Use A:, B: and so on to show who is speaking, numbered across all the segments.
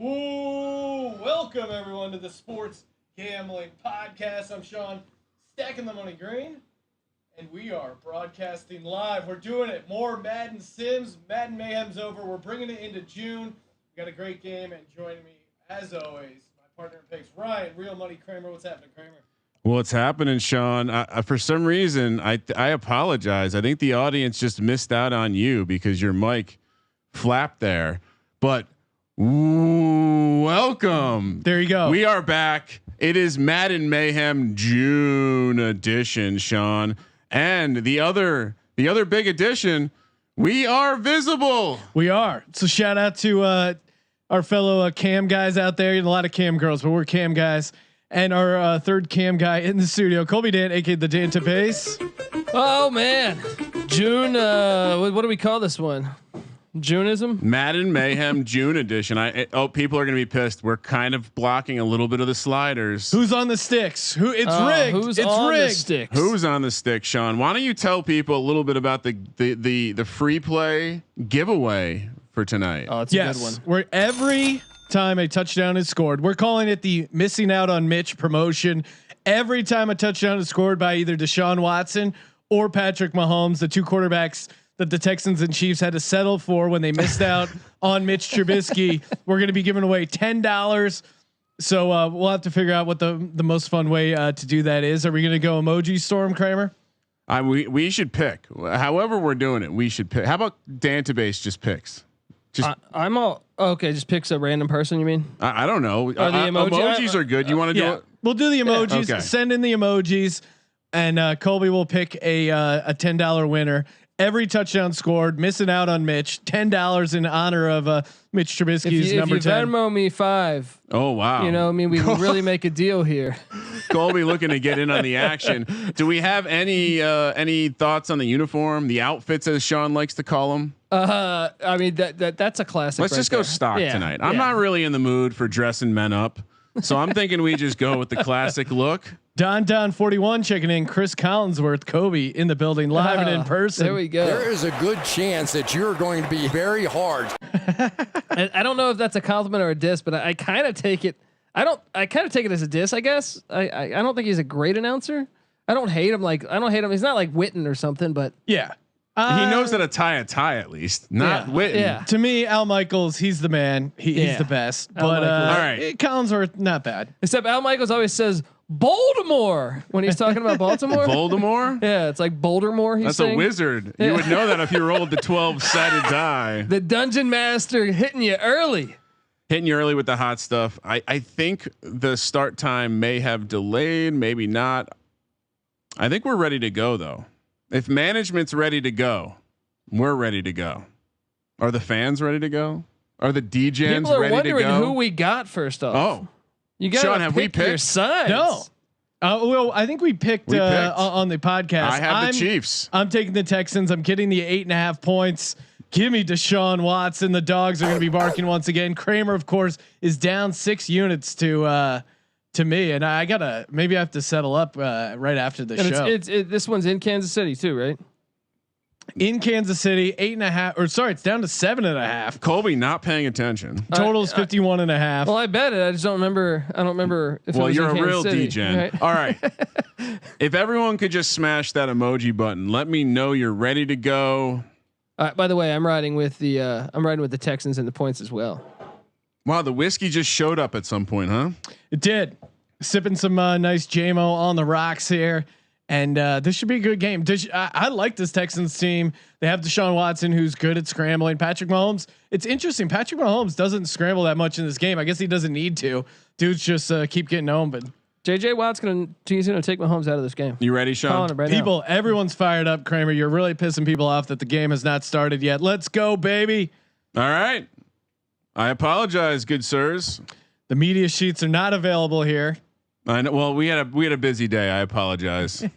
A: Ooh, welcome everyone to the Sports Gambling Podcast. I'm Sean, stacking the money green, and we are broadcasting live. We're doing it. More Madden Sims. Madden Mayhem's over. We're bringing it into June. We got a great game, and joining me, as always, my partner in picks, Ryan, Real Money Kramer. What's happening, Kramer?
B: What's happening, Sean? For some reason, I apologize. I think the audience just missed out on you because your mic flapped there. But welcome.
A: There you go.
B: We are back. It is Madden Mayhem June edition, Sean, and the other big edition. We are visible.
A: We are. So shout out to our fellow cam guys out there. A lot of cam girls, but we're cam guys. And our third cam guy in the studio, Colby Dan, aka the Dan Tapace.
C: Oh man, June. What do we call this one? Juneism.
B: Madden Mayhem June edition. People are going to be pissed. We're kind of blocking a little bit of the sliders.
A: Who's on the sticks? It's rigged.
C: Who's
A: it's
C: on
A: rigged.
C: the sticks?
B: Who's on the stick, Sean? Why don't you tell people a little bit about the free play giveaway for tonight?
C: Oh, it's a good one.
A: Where every time a touchdown is scored, we're calling it the missing out on Mitch promotion. Every time a touchdown is scored by either Deshaun Watson or Patrick Mahomes, the two quarterbacks that the Texans and Chiefs had to settle for when they missed out on Mitch Trubisky, we're going to be giving away $10. So we'll have to figure out what the most fun way to do that is. Are we going to go emoji storm, Kramer?
B: We should pick. However we're doing it, we should pick. How about Dantabase just picks?
C: I'm all okay. Just picks a random person. You mean?
B: I don't know.
C: Are the
B: emojis are good. You want to do it?
A: We'll do the emojis.
B: Okay.
A: Send in the emojis, and Colby will pick a $10 winner. Every touchdown scored, missing out on Mitch. $10 in honor of Mitch Trubisky's number 10.
C: If you Venmo me $5.
B: Oh wow!
C: You know, I mean, we can really make a deal here.
B: Colby looking to get in on the action. Do we have any thoughts on the uniform, the outfits, as Sean likes to call them?
C: I mean that's a classic.
B: Let's just go stock tonight. I'm not really in the mood for dressing men up, so I'm thinking we just go with the classic look.
A: Don 41 checking in. Chris Collinsworth, Kobe in the building, live and in person.
C: There we go.
D: There is a good chance that you're going to be very hard.
C: And I don't know if that's a compliment or a diss, but I kind of take it. I kind of take it as a diss, I guess. I don't think he's a great announcer. I don't hate him. I don't hate him. He's not like Witten or something, but
A: yeah.
B: He knows how to tie a tie at least, not Witten.
C: Yeah.
A: To me, Al Michaels, he's the man. He's the best.
C: Al
A: But
C: Michaels.
B: All right.
A: Collinsworth, not bad.
C: except Al Michaels always says Baltimore when he's talking about Baltimore.
B: Voldemort.
C: Yeah, it's like Bouldermore. He's
B: That's
C: saying.
B: a wizard. You would know that if you rolled the 12-sided die.
C: The dungeon master hitting you early.
B: Hitting you early with the hot stuff. I think the start time may have delayed, maybe not. I think we're ready to go though. If management's ready to go, we're ready to go. Are the fans ready to go? Are the DJs
C: People are
B: ready to
C: wondering
B: go?
C: who we got first off.
B: Oh,
C: you got
B: Sean, have we
C: pick your
B: picked?
C: sides.
A: No. Well, I think we picked, on the podcast.
B: I have the Chiefs.
A: I'm taking the Texans. I'm getting the 8.5 points. Give me Deshaun Watson. The dogs are going to be barking once again. Kramer, of course, is down 6 units to me, and I maybe I have to settle up right after the show.
C: This one's in Kansas City too, right?
A: In Kansas City, 8.5, or sorry, it's down to 7.5.
B: Colby not paying attention.
A: Total is 51.5.
C: Well, I bet it. I just don't remember. I don't remember if.
B: Well,
C: it was
B: you're
C: in
B: a
C: Kansas
B: real
C: City,
B: DJ.
C: right?
B: All right. If everyone could just smash that emoji button, let me know you're ready to go.
C: By the way, I'm riding with the Texans and the points as well.
B: Wow, the whiskey just showed up at some point, huh?
A: It did. Sipping some nice JMO on the rocks here. And this should be a good game. I like this Texans team. They have Deshaun Watson, who's good at scrambling. Patrick Mahomes. It's interesting. Patrick Mahomes doesn't scramble that much in this game. I guess he doesn't need to. Dudes just keep getting open.
C: JJ Watt's he's gonna take Mahomes out of this game.
B: You ready, Sean?
C: Right
A: People, everyone's fired up. Kramer, you're really pissing people off that the game has not started yet. Let's go, baby.
B: All right. I apologize, good sirs.
A: The media sheets are not available here.
B: I know. Well, we had a busy day. I apologize.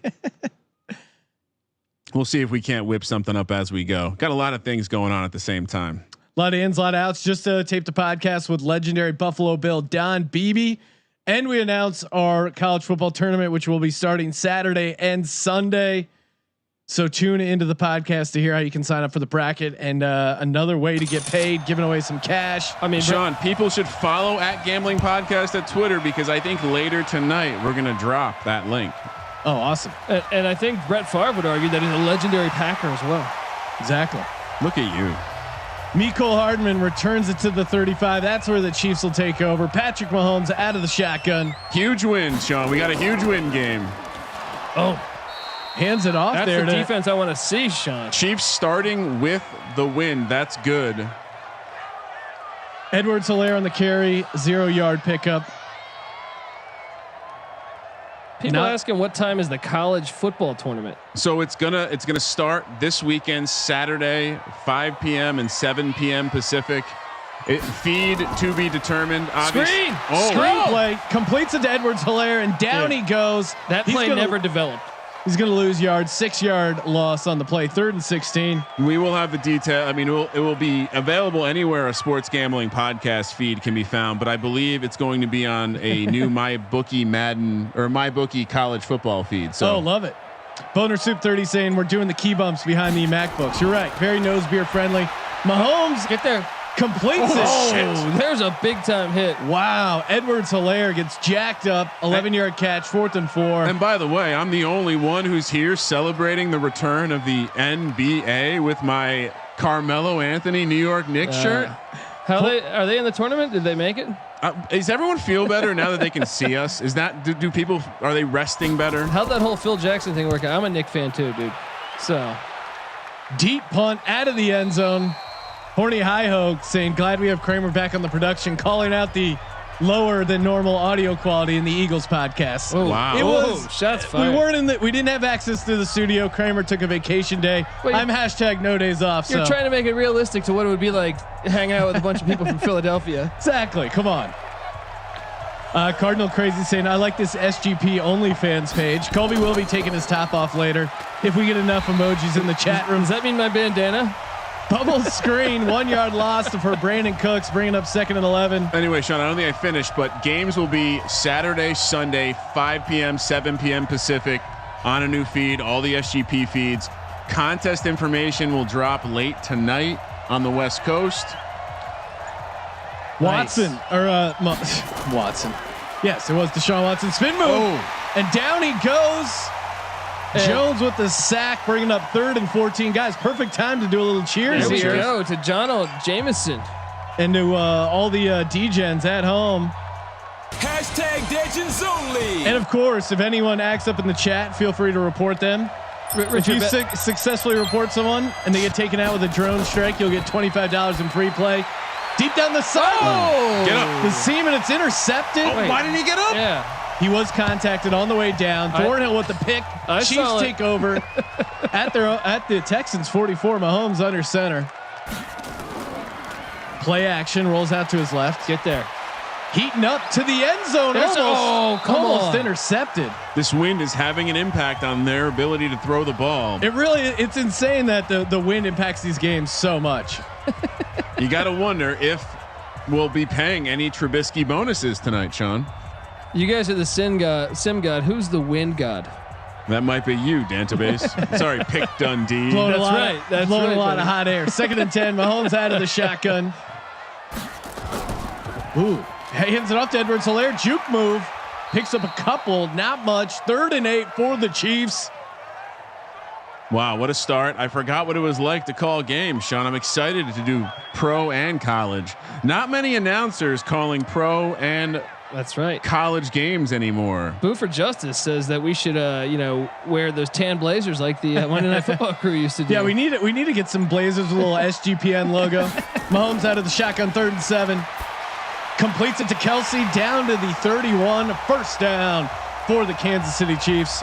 B: We'll see if we can't whip something up as we go. Got a lot of things going on at the same time.
A: A lot of ins, a lot of outs. Just taped a podcast with legendary Buffalo Bill Don Beebe, and we announce our college football tournament, which will be starting Saturday and Sunday. So tune into the podcast to hear how you can sign up for the bracket and another way to get paid, giving away some cash.
C: I mean,
B: Sean, people should follow @Gambling Podcast at Twitter because I think later tonight we're going to drop that link.
A: Oh, awesome.
C: and I think Brett Favre would argue that he's a legendary Packer as well.
A: Exactly.
B: Look at you.
A: Mecole Hardman returns it to the 35. That's where the Chiefs will take over. Patrick Mahomes out of the shotgun.
B: Huge win, Sean. We got a huge win game.
C: Oh,
A: Hands it off
C: that's
A: there.
C: the defense I want to see, Sean.
B: Chiefs starting with the win. That's good.
A: Edwards-Helaire on the carry, 0-yard pickup.
C: People asking what time is the college football tournament?
B: So it's gonna start this weekend, Saturday, 5 p.m. and 7 p.m. Pacific. Feed to be determined.
C: Screen.
A: Screenplay completes it to Edwards-Helaire, and down he goes.
C: That play never developed.
A: He's going to lose yards. 6-yard loss on the play. 3rd and 16.
B: We will have the detail. I mean, it will be available anywhere a sports gambling podcast feed can be found, but I believe it's going to be on a new MyBookie Madden or MyBookie college football feed. So
A: love it. Boner Soup 30 saying we're doing the key bumps behind the MacBooks. You're right. Very nose beer friendly. Mahomes
C: Get there.
A: completes it.
C: Oh, there's a big time hit.
A: Wow. Edwards-Helaire gets jacked up. 11-yard catch, 4th and 4.
B: And by the way, I'm the only one who's here celebrating the return of the NBA with my Carmelo Anthony New York Knicks shirt.
C: Are they in the tournament? Did they make it?
B: Does everyone feel better now that they can see us? Is that do people are they resting better?
C: How'd that whole Phil Jackson thing work out? I'm a Knick fan too, dude. So
A: Deep punt out of the end zone. Horny Hi-Ho saying, glad we have Kramer back on the production, calling out the lower than normal audio quality in the Eagles podcast.
C: Oh,
B: wow.
A: It was
C: shots fired.
A: we didn't have access to the studio. Kramer took a vacation day.
C: Wait,
A: I'm hashtag no days off.
C: You're
A: so.
C: trying to make it realistic to what it would be like hanging out with a bunch of people from Philadelphia.
A: Exactly. Come on. Cardinal Crazy saying, I like this SGP OnlyFans page. Colby will be taking his top off later if we get enough emojis in the chat room.
C: Does that mean my bandana?
A: Bubble screen, 1-yard loss for Brandon Cooks, bringing up 2nd and 11.
B: Anyway, Sean, I don't think I finished, but games will be Saturday, Sunday, 5 p.m., 7 p.m. Pacific on a new feed, all the SGP feeds. Contest information will drop late tonight on the West Coast.
A: Watson Watson. Yes, it was Deshaun Watson. Spin move.
B: Oh.
A: And down he goes. Jones with the sack, bringing up 3rd and 14. Guys, perfect time to do a little cheers
C: There we
A: here.
C: go to John Jameson.
A: And to all the D-gens at home.
E: Hashtag Degens only.
A: And of course, if anyone acts up in the chat, feel free to report them. If you successfully report someone and they get taken out with a drone strike, you'll get $25 in free play. Deep down the sideline.
B: Get up.
A: The seam, and it's intercepted.
B: Why didn't he get up?
C: Yeah.
A: He was contacted on the way down. Thornhill with the pick. Chiefs take over at the Texans 44. Mahomes under center. Play action, rolls out to his left.
C: Get there.
A: Heating up to the end zone. Almost intercepted.
B: This wind is having an impact on their ability to throw the ball.
A: It's insane that the wind impacts these games so much.
B: You got to wonder if we'll be paying any Trubisky bonuses tonight, Sean.
C: You guys are the sim god. Who's the wind god?
B: That might be you, Dantabase. Sorry, Pick Dundee.
A: Blowing
C: That's
A: a lot,
C: right. That's
A: blowing
C: right,
A: a lot
C: buddy.
A: of hot air. 2nd and 10. Mahomes out of the shotgun. Ooh, hands it off to Edwards-Helaire. Juke move. Picks up a couple, not much. 3rd and 8 for the Chiefs.
B: Wow, what a start. I forgot what it was like to call games, Sean. I'm excited to do pro and college. Not many announcers calling pro and
C: That's right.
B: college games anymore.
C: Boo for Justice says that we should, wear those tan blazers like the Monday Night Football crew used to do.
A: Yeah, we need it. We need to get some Blazers with a little SGPN logo. Mahomes out of the shotgun, 3rd and 7. Completes it to Kelsey down to the 31. 1st down for the Kansas City Chiefs.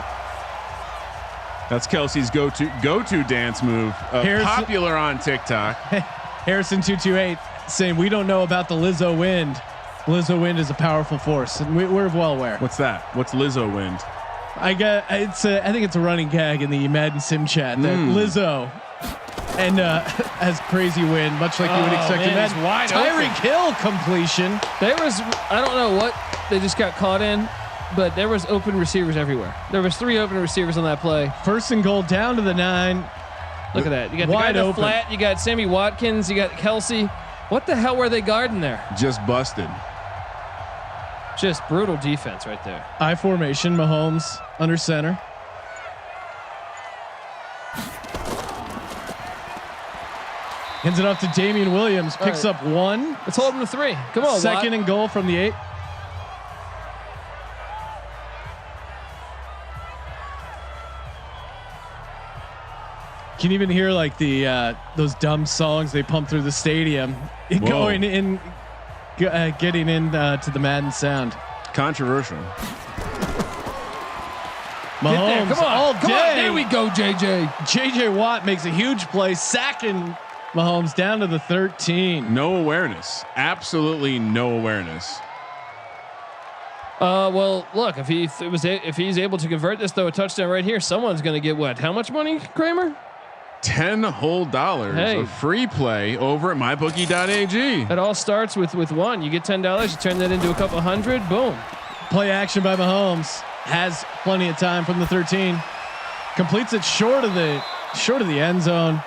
B: That's Kelsey's go-to dance move. Popular on TikTok.
A: Harrison 228 saying we don't know about the Lizzo wind. Lizzo wind is a powerful force, and we're well aware.
B: What's that? What's Lizzo wind?
A: I think it's a running gag in the Madden Sim chat that Lizzo and has crazy wind, much like you would expect.
C: Man, he's wide
A: Tyreek Hill completion.
C: I don't know what they just got caught in. but there was open receivers everywhere. There was 3 open receivers on that play.
A: 1st and goal down to the 9.
C: Look at that. You got the guy
A: Wide
C: in the
A: open.
C: flat. You got Sammy Watkins. You got Kelsey. What the hell were they guarding there?
B: Just busted.
C: Just brutal defense right there.
A: I formation. Mahomes under center. Hands it off to Damian Williams. Picks up 1.
C: Let's hold him to 3. Come on,
A: 2nd
C: Watt.
A: and goal from the 8. Can you even hear like the those dumb songs they pump through the stadium going in, getting in to the Madden sound.
B: Controversial.
A: Mahomes
C: Come on,
A: all
C: come
A: day.
C: on. There we go, JJ.
A: JJ Watt makes a huge play, sacking Mahomes down to the 13.
B: No awareness. Absolutely no awareness.
C: Well, look, if he's able to convert this though a touchdown right here, someone's going to get what? How much money, Kramer?
B: $10 whole
C: Hey.
B: of free play over at mybookie.ag.
C: It all starts with 1. You get $10. You turn that into a couple hundred. Boom.
A: Play action by Mahomes. Has plenty of time from the 13. Completes it short of the end zone.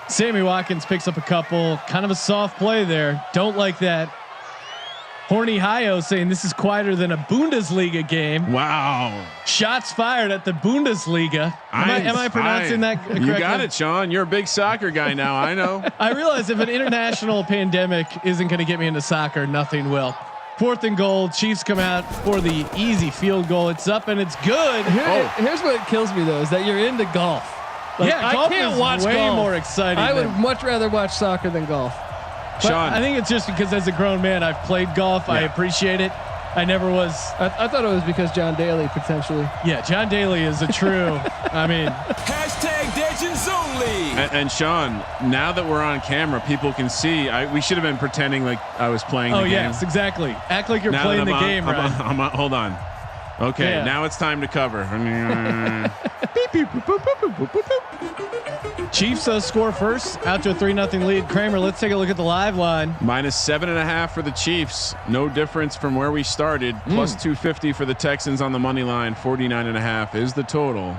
A: Sammy Watkins picks up a couple. Kind of a soft play there. Don't like that. Horny Hio saying this is quieter than a Bundesliga game.
B: Wow.
A: Shots fired at the Bundesliga. Am I pronouncing that correctly?
B: You got it, Sean. You're a big soccer guy now. I know.
A: I realize if an international pandemic isn't going to get me into soccer, nothing will. 4th and goal. Chiefs come out for the easy field goal. It's up and it's good.
C: Here's what kills me though is that you're into golf. Like,
A: Yeah, golf
C: I can't
A: is
C: watch
A: way
C: golf.
A: more exciting
C: I would
A: than-
C: much rather watch soccer than golf.
A: But
B: Sean.
A: I think it's just because as a grown man, I've played golf. I appreciate it. I never was.
C: I thought it was because John Daly potentially.
A: Yeah, John Daly is a true. I mean,
E: Hashtag Legends Only.
B: And Sean, now that we're on camera, people can see. We should have been pretending like I was playing the game.
A: yes, exactly. Act like you're
B: Now
A: playing
B: that
A: the
B: I'm on-
A: game,
B: I'm
A: right?
B: on- I'm on- hold on. Okay,
A: Yeah.
B: now it's time to cover.
A: Chiefs score first, out to a 3-0 lead. Kramer, let's take a look at the live line.
B: -7.5 for the Chiefs. No difference from where we started. Plus 250 for the Texans on the money line. 49.5 is the total.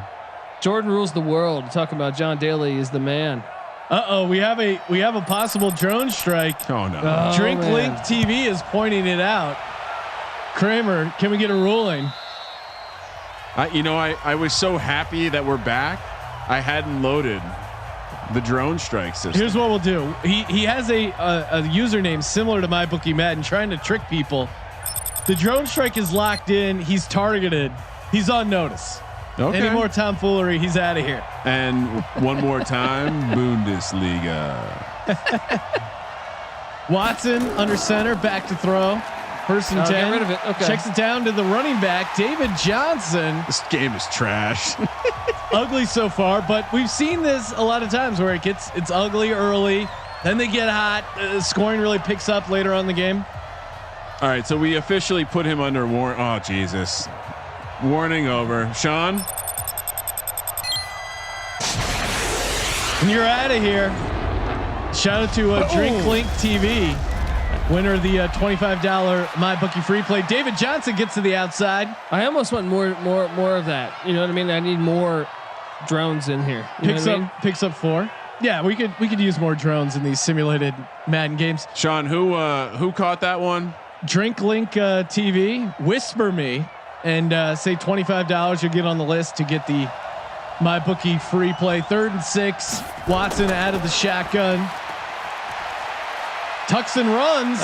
C: Jordan rules the world. Talking about John Daly is the man.
A: We have a possible drone strike.
B: Oh no.
A: Drink
C: man.
A: Link TV is pointing it out. Kramer, can we get a ruling?
B: I was so happy that we're back. I hadn't loaded the drone strike system.
A: Here's what we'll do. He has a username similar to MyBookie Madden, trying to trick people. The drone strike is locked in. He's targeted. He's on notice.
B: Okay.
A: Any more tomfoolery, he's out of here.
B: And one more time, Bundesliga.
A: Watson under center, back to throw. 1st and 10.
C: Get rid of it. Okay.
A: Checks it down to the running back, David Johnson.
B: This game is trash.
A: Ugly so far, but we've seen this a lot of times where it's ugly early, then they get hot. Scoring really picks up later on in the game.
B: All right, so we officially put him under warning. Oh Jesus! Warning over, Sean.
A: And you're out of here. Shout out to Drink Link TV, winner of the $25 MyBookie free play. David Johnson gets to the outside,
C: I almost want more of that. You know what I mean? I need more drones in here. You know what I mean?
A: picks up 4. Yeah, we could use more drones in these simulated Madden games.
B: Sean, who caught that one?
A: Drink Link TV, whisper me, and say $25. You'll get on the list to get the MyBookie free play. 3rd and 6. Watson out of the shotgun. Tucks and runs.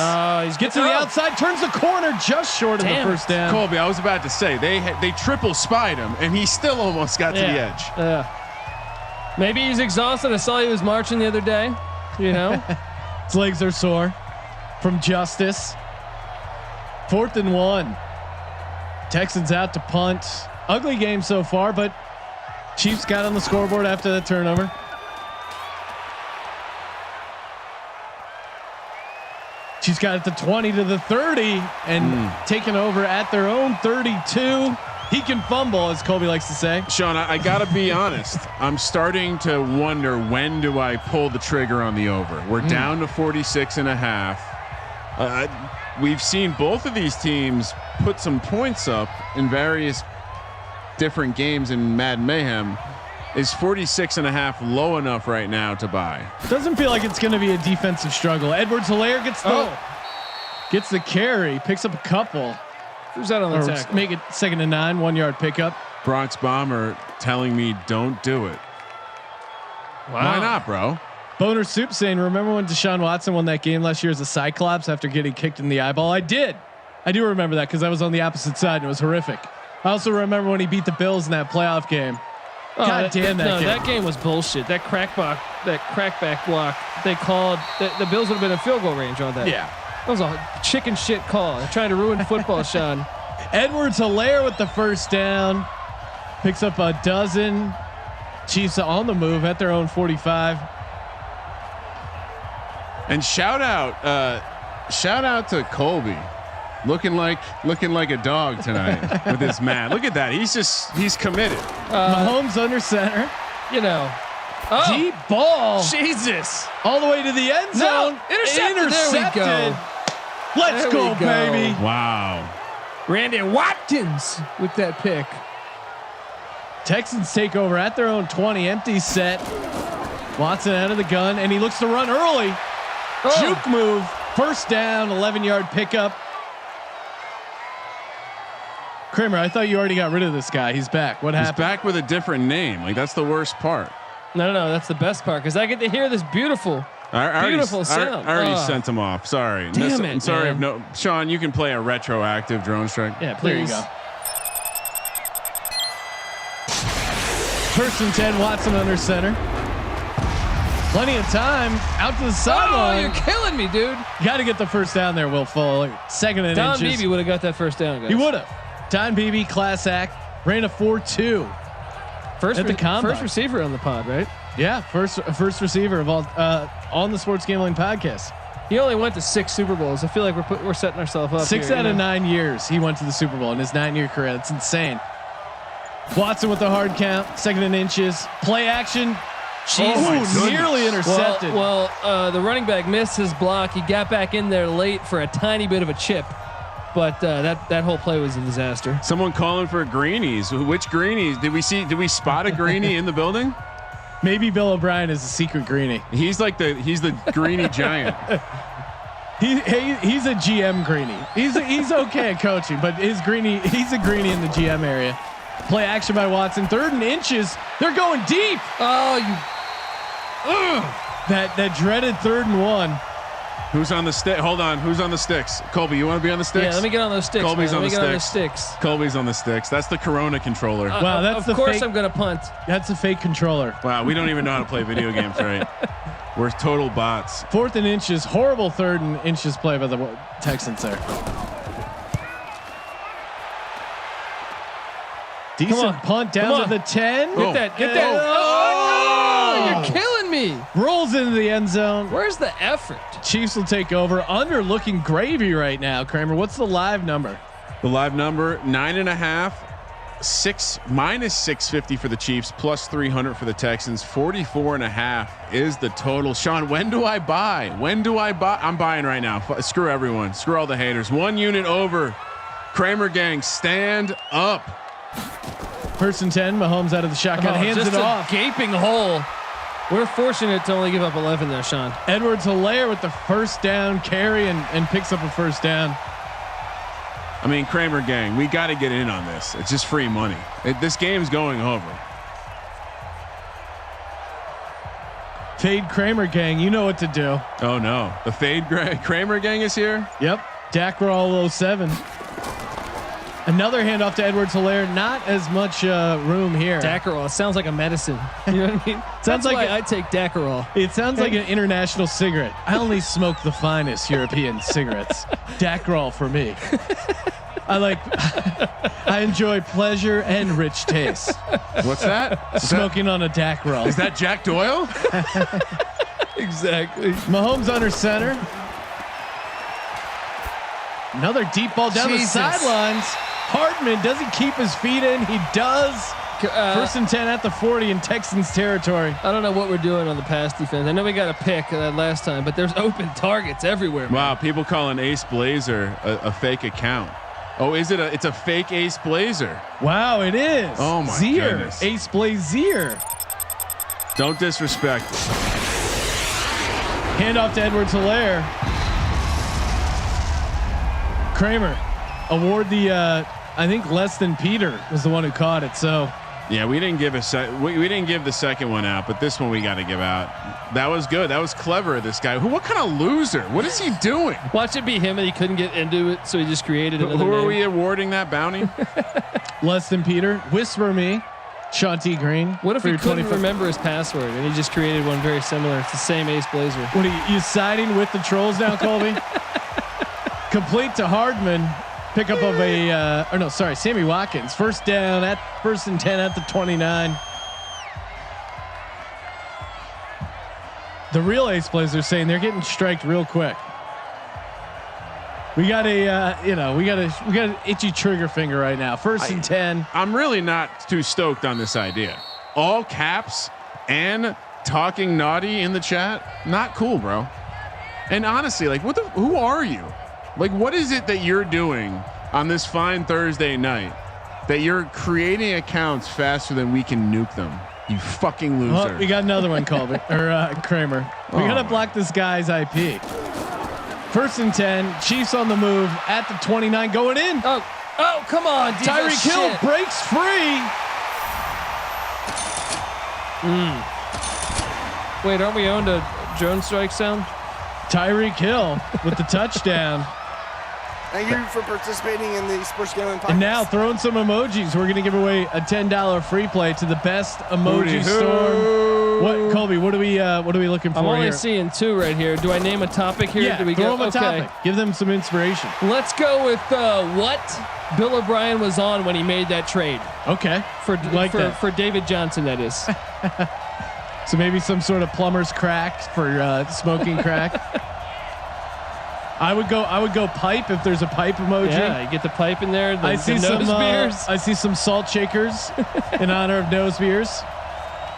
C: He's
A: Gets to the outside, turns the corner just short of the first down.
B: Colby, I was about to say they triple spied him, and he still almost got to the edge.
C: Maybe he's exhausted. I saw he was marching the other day. You know,
A: His legs are sore from justice. 4th and 1. Texans out to punt. Ugly game so far, but Chiefs got on the scoreboard after that turnover. Chiefs got it to 20 to the 30 and taken over at their own 32. He can fumble, as Colby likes to say.
B: Sean, I gotta be honest. I'm starting to wonder, when do I pull the trigger on the over? We're down to 46.5. We've seen both of these teams put some points up in various different games in Madden Mayhem. Is 46.5 low enough right now to buy?
A: Doesn't feel like it's going to be a defensive struggle. Edwards-Helaire gets the carry, picks up a couple.
C: Who's that on the tackle?
A: Make it 2nd and 9, 1 yard pickup.
B: Bronx Bomber telling me don't do it.
C: Wow.
B: Why not, bro?
A: Boner Soup saying, remember when Deshaun Watson won that game last year as a Cyclops after getting kicked in the eyeball? I do remember that because I was on the opposite side and it was horrific. I also remember when he beat the Bills in that playoff game. God damn that game.
C: That game was bullshit. That crackback block they called. The Bills would have been in field goal range on that.
A: Yeah.
C: That was a chicken shit call. They're trying to ruin football, Sean.
A: Edwards-Helaire with the first down. Picks up a dozen. Chiefs on the move at their own 45.
B: And shout out to Colby. Looking like a dog tonight with his mat. Look at that. He's committed.
A: Mahomes under center. Deep ball.
C: Jesus.
A: All the way to the end zone.
C: No, intercepted. There we go.
A: Let's go, baby.
B: Wow.
C: Randy Watkins with that pick.
A: Texans take over at their own 20. Empty set. Watson out of the gun, and he looks to run early. Juke move. First down, 11-yard pickup. Kramer, I thought you already got rid of this guy. He's back. What happened?
B: He's back with a different name. Like that's the worst part.
C: No. That's the best part because I get to hear this beautiful sound.
B: I already sent him off. Sorry.
C: Damn it.
B: I'm sorry.
C: Man.
B: Sean, you can play a retroactive drone strike.
C: Yeah, please.
A: There you go. First and 10. Watson under center. Plenty of time out to the sideline.
C: Oh, you're killing me, dude.
A: You got to get the first down there, Will Fuller. 2nd and
C: Don
A: inches.
C: Beebe would have got that first down, guys.
A: He would have. Don Beebe, class act, ran a 4.2.
C: First receiver on the pod, right?
A: Yeah, first receiver of all on the Sports Gambling Podcast.
C: He only went to 6 Super Bowls. I feel like we're setting ourselves up.
A: 6 out of 9 years he went to the Super Bowl in his 9-year career. That's insane. Watson with the hard count, 2nd and inches, play action. Nearly intercepted.
C: Well, the running back missed his block. He got back in there late for a tiny bit of a chip, but that whole play was a disaster.
B: Someone calling for greenies. Which greenies did we see? Did we spot a greenie in the building?
A: Maybe Bill O'Brien is a secret greenie.
B: He's the greenie giant.
A: He's a GM greenie. He's okay at coaching, but he's a greenie in the GM area. Play action by Watson. 3rd and inches. They're going deep. That dreaded 3rd and 1.
B: Who's on the stick? Hold on. Who's on the sticks? Colby, you want to be on the sticks?
C: Yeah, let me get on those sticks.
B: Colby's on the
C: sticks.
B: Colby's on the sticks. That's the Corona controller.
A: Wow, that's
C: of course I'm gonna punt.
A: That's a fake controller.
B: Wow, we don't even know how to play video games, right? We're total bots.
A: 4th and inches. Horrible 3rd and inches play by the Texans there. Decent punt down to the 10.
C: Get that. You're killing me.
A: Rolls into the end zone.
C: Where's the effort?
A: Chiefs will take over. Under looking gravy right now. Kramer, what's the live number?
B: The live number 9.5, minus 650 for the Chiefs, plus 300 for the Texans. 44.5 is the total. Sean, when do I buy? I'm buying right now. Screw everyone. Screw all the haters. 1 unit over. Kramer gang, stand up.
A: 1st and 10. Mahomes out of the shotgun, hands it off.
C: Gaping hole. We're fortunate to only give up 11 there, Sean.
A: Edwards-Helaire with the first down carry and picks up a first down.
B: I mean, Kramer gang, we got to get in on this. It's just free money. This game's going over.
A: Fade Kramer gang, you know what to do.
B: Oh no, the fade Kramer gang is here.
A: Yep, Dak roll 07. Another handoff to Edwards-Helaire. Not as much room here.
C: Dacarol sounds like a medicine. You know what I mean?
A: Sounds like
C: I take Dacarol.
A: It sounds like an international cigarette. I only smoke the finest European cigarettes. Dacarol for me. I enjoy pleasure and rich taste.
B: What's that?
A: Smoking on a Dacarol.
B: Is that Jack Doyle?
C: Exactly.
A: Mahomes under center. Another deep ball down the sidelines. Hardman, does he keep his feet in? He does. 1st and 10 at the 40 in Texans territory.
C: I don't know what we're doing on the pass defense. I know we got a pick last time, but there's open targets everywhere. Man.
B: Wow, people calling Ace Blazer a fake account. Oh, is it it's a fake Ace Blazer?
A: Wow, it is.
B: Oh my goodness.
A: Ace Blazer.
B: Don't disrespect.
A: Handoff to Edwards-Helaire. Kramer award the I think less than Peter was the one who caught it. So
B: yeah, we didn't give we didn't give the second one out, but this one we got to give out. That was good. That was clever of this guy. What kind of loser? What is he doing?
C: Watch it be him, and he couldn't get into it, so he just created another
B: Who are
C: name.
B: we awarding that bounty?
A: less than Peter. Whisper me, Sean T. Green.
C: What if
A: for
C: he
A: your
C: couldn't
A: 25
C: remember his password and he just created one very similar? It's the same Ace Blazer.
A: What are you siding with the trolls now, Colby? Complete to Hardman. Pickup of a Sammy Watkins. First down at 1st and 10 at the 29. The real Ace Blazers saying they're getting striked real quick. We got an itchy trigger finger right now. 1st and 10.
B: I'm really not too stoked on this idea. All caps and talking naughty in the chat. Not cool, bro. And honestly, like, who are you? Like, what is it that you're doing on this fine Thursday night that you're creating accounts faster than we can nuke them? You fucking loser.
A: Oh, we got another one, Colby or Kramer. We gotta block this guy's IP. 1st and 10. Chiefs on the move at the 29, going in.
C: Oh, come on.
A: Tyreek Hill breaks free.
C: Wait, aren't we owned a drone strike sound?
A: Tyreek Hill with the touchdown.
F: Thank you for participating in the Sports Gambling Podcast.
A: And now throwing some emojis. We're going to give away a $10 free play to the best emoji storm. What, Colby? What are we looking for?
C: I'm only
A: here?
C: seeing 2 right here. Do I name a topic here?
A: Yeah,
C: Do we
A: throw
C: go?
A: them a topic. Give them some inspiration.
C: Let's go with what Bill O'Brien was on when he made that trade
A: Okay.
C: for David Johnson. That is.
A: So maybe some sort of plumber's crack for smoking crack. I would go pipe if there's a pipe emoji.
C: Yeah, you get the pipe in there.
A: I see some
C: nose beers.
A: I see some salt shakers in honor of nose beers.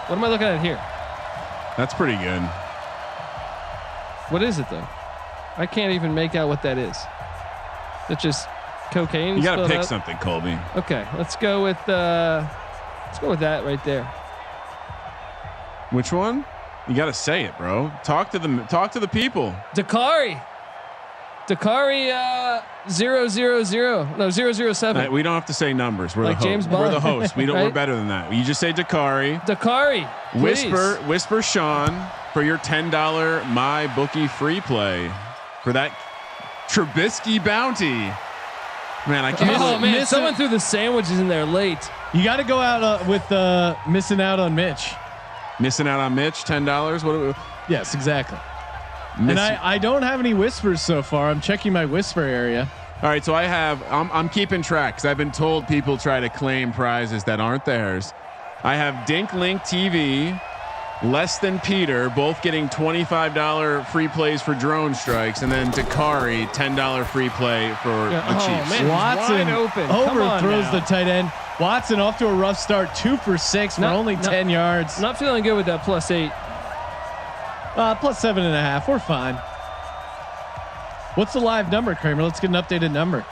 C: What am I looking at here?
B: That's pretty good.
C: What is it though? I can't even make out what that is. It's just cocaine.
B: You got to
C: spelled
B: pick
C: out?
B: something, Colby.
C: Okay, let's go with that right there.
B: Which one? You got to say it, bro. Talk to the people.
C: Dakari 007.
B: We don't have to say numbers. We're
C: Like
B: the
C: James
B: host. We're the
C: Bond.
B: host. We don't.
C: Right?
B: We're better than that. You just say Dakari.
C: please.
B: Whisper Sean for your $10 my bookie free play for that Trubisky bounty. Man, I can't.
C: Oh man,
A: Missing-
C: someone threw the sandwiches in there late.
A: You got to go out with missing out on Mitch.
B: Missing out on Mitch. $10. What?
A: Yes, exactly. And I don't have any whispers so far. I'm checking my whisper area.
B: All right, so I'm keeping track because I've been told people try to claim prizes that aren't theirs. I have Dink Link TV, Less Than Peter, both getting $25 free plays for drone strikes, and then Dakari $10 free play for the Chiefs.
C: Man,
A: Watson
C: wide open. Come on
A: overthrows
C: now.
A: the tight end. Watson off to a rough start, 2 for 6 for only 10 yards.
C: Not feeling good with that +8.
A: Plus 7.5. We're fine. What's the live number, Kramer? Let's get an updated number.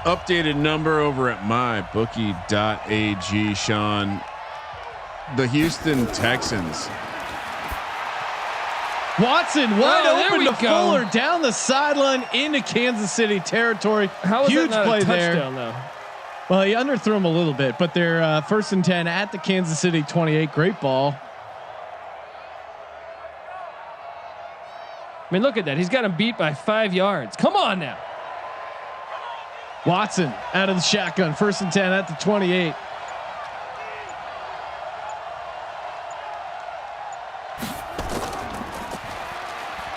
B: Updated number over at mybookie.ag, Sean. The Houston Texans.
A: Watson wide
C: there
A: open
C: we
A: to
C: go.
A: Fuller down the sideline into Kansas City territory.
C: How is
A: Huge
C: that not
A: play
C: a
A: there.
C: touchdown though?
A: Well, he underthrew him a little bit, but they're 1st and 10 at the Kansas City 28. Great ball.
C: I mean, look at that. He's got him beat by 5 yards. Come on now.
A: Watson out of the shotgun. 1st and 10 at the 28.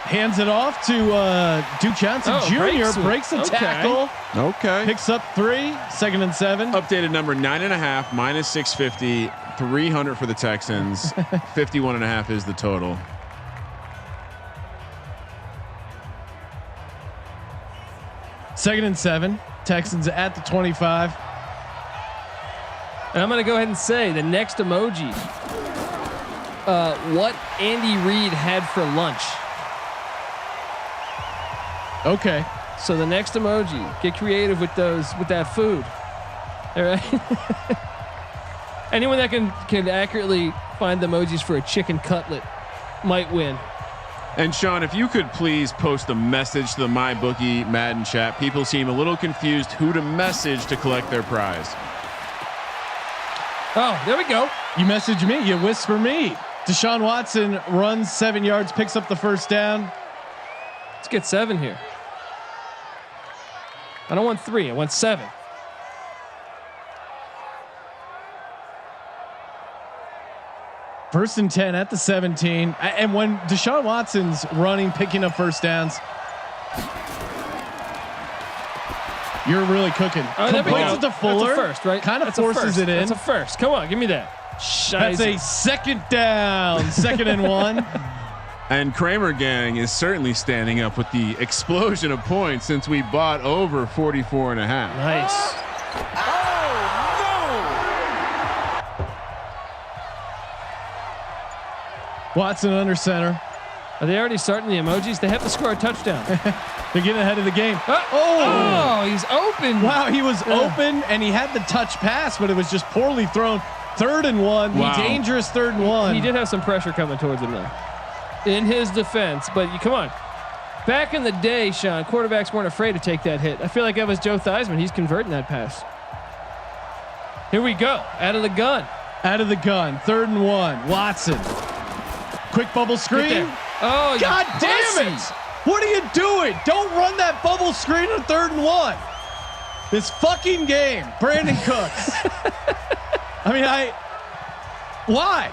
A: Hands it off to Duke Johnson Jr. Breaks the tackle.
B: Okay.
A: Picks up 3. 2nd and 7.
B: Updated number 9.5 minus 650, 300 for the Texans. 51.5 is the total.
A: Second and 7. Texans at the 25.
C: And I'm going to go ahead and say the next emoji. What Andy Reid had for lunch.
A: Okay.
C: So the next emoji, get creative with that food. All right. Anyone that can accurately find the emojis for a chicken cutlet might win.
B: And Sean, if you could please post a message to the MyBookie Madden chat. People seem a little confused who to message to collect their prize.
C: Oh, there we go.
A: You message me, you whisper me. Deshaun Watson runs 7 yards, picks up the first down.
C: Let's get 7 here. I don't want 3. I want 7.
A: First and 10 at the 17. And when Deshaun Watson's running, picking up first downs, you're really cooking.
C: Oh, there we go.
A: Completes it to Fuller.
C: That's a first, right?
A: Kind of
C: That's
A: forces it in.
C: That's a first. Come on, give me that.
A: That's a second down. Second and 1.
B: And Kramer gang is certainly standing up with the explosion of points since we bought over 44 and a half.
C: Nice.
A: Watson under center.
C: Are they already starting the emojis? They have to score a touchdown.
A: They're getting ahead of the game.
C: Oh, he's open.
A: Wow, he was open and he had the touch pass, but it was just poorly thrown. 3rd and 1.
B: Wow.
A: Dangerous 3rd and 1.
C: He did have some pressure coming towards him though. In his defense, but come on. Back in the day, Sean, quarterbacks weren't afraid to take that hit. I feel like that was Joe Theismann. He's converting that pass. Here we go. Out of the gun.
A: Out of the gun. 3rd and 1. Watson. Quick bubble screen.
C: Oh,
A: God damn it.
C: pussy.
A: What are you doing? Don't run that bubble screen on 3rd and 1. This fucking game. Brandon Cooks. I mean, why?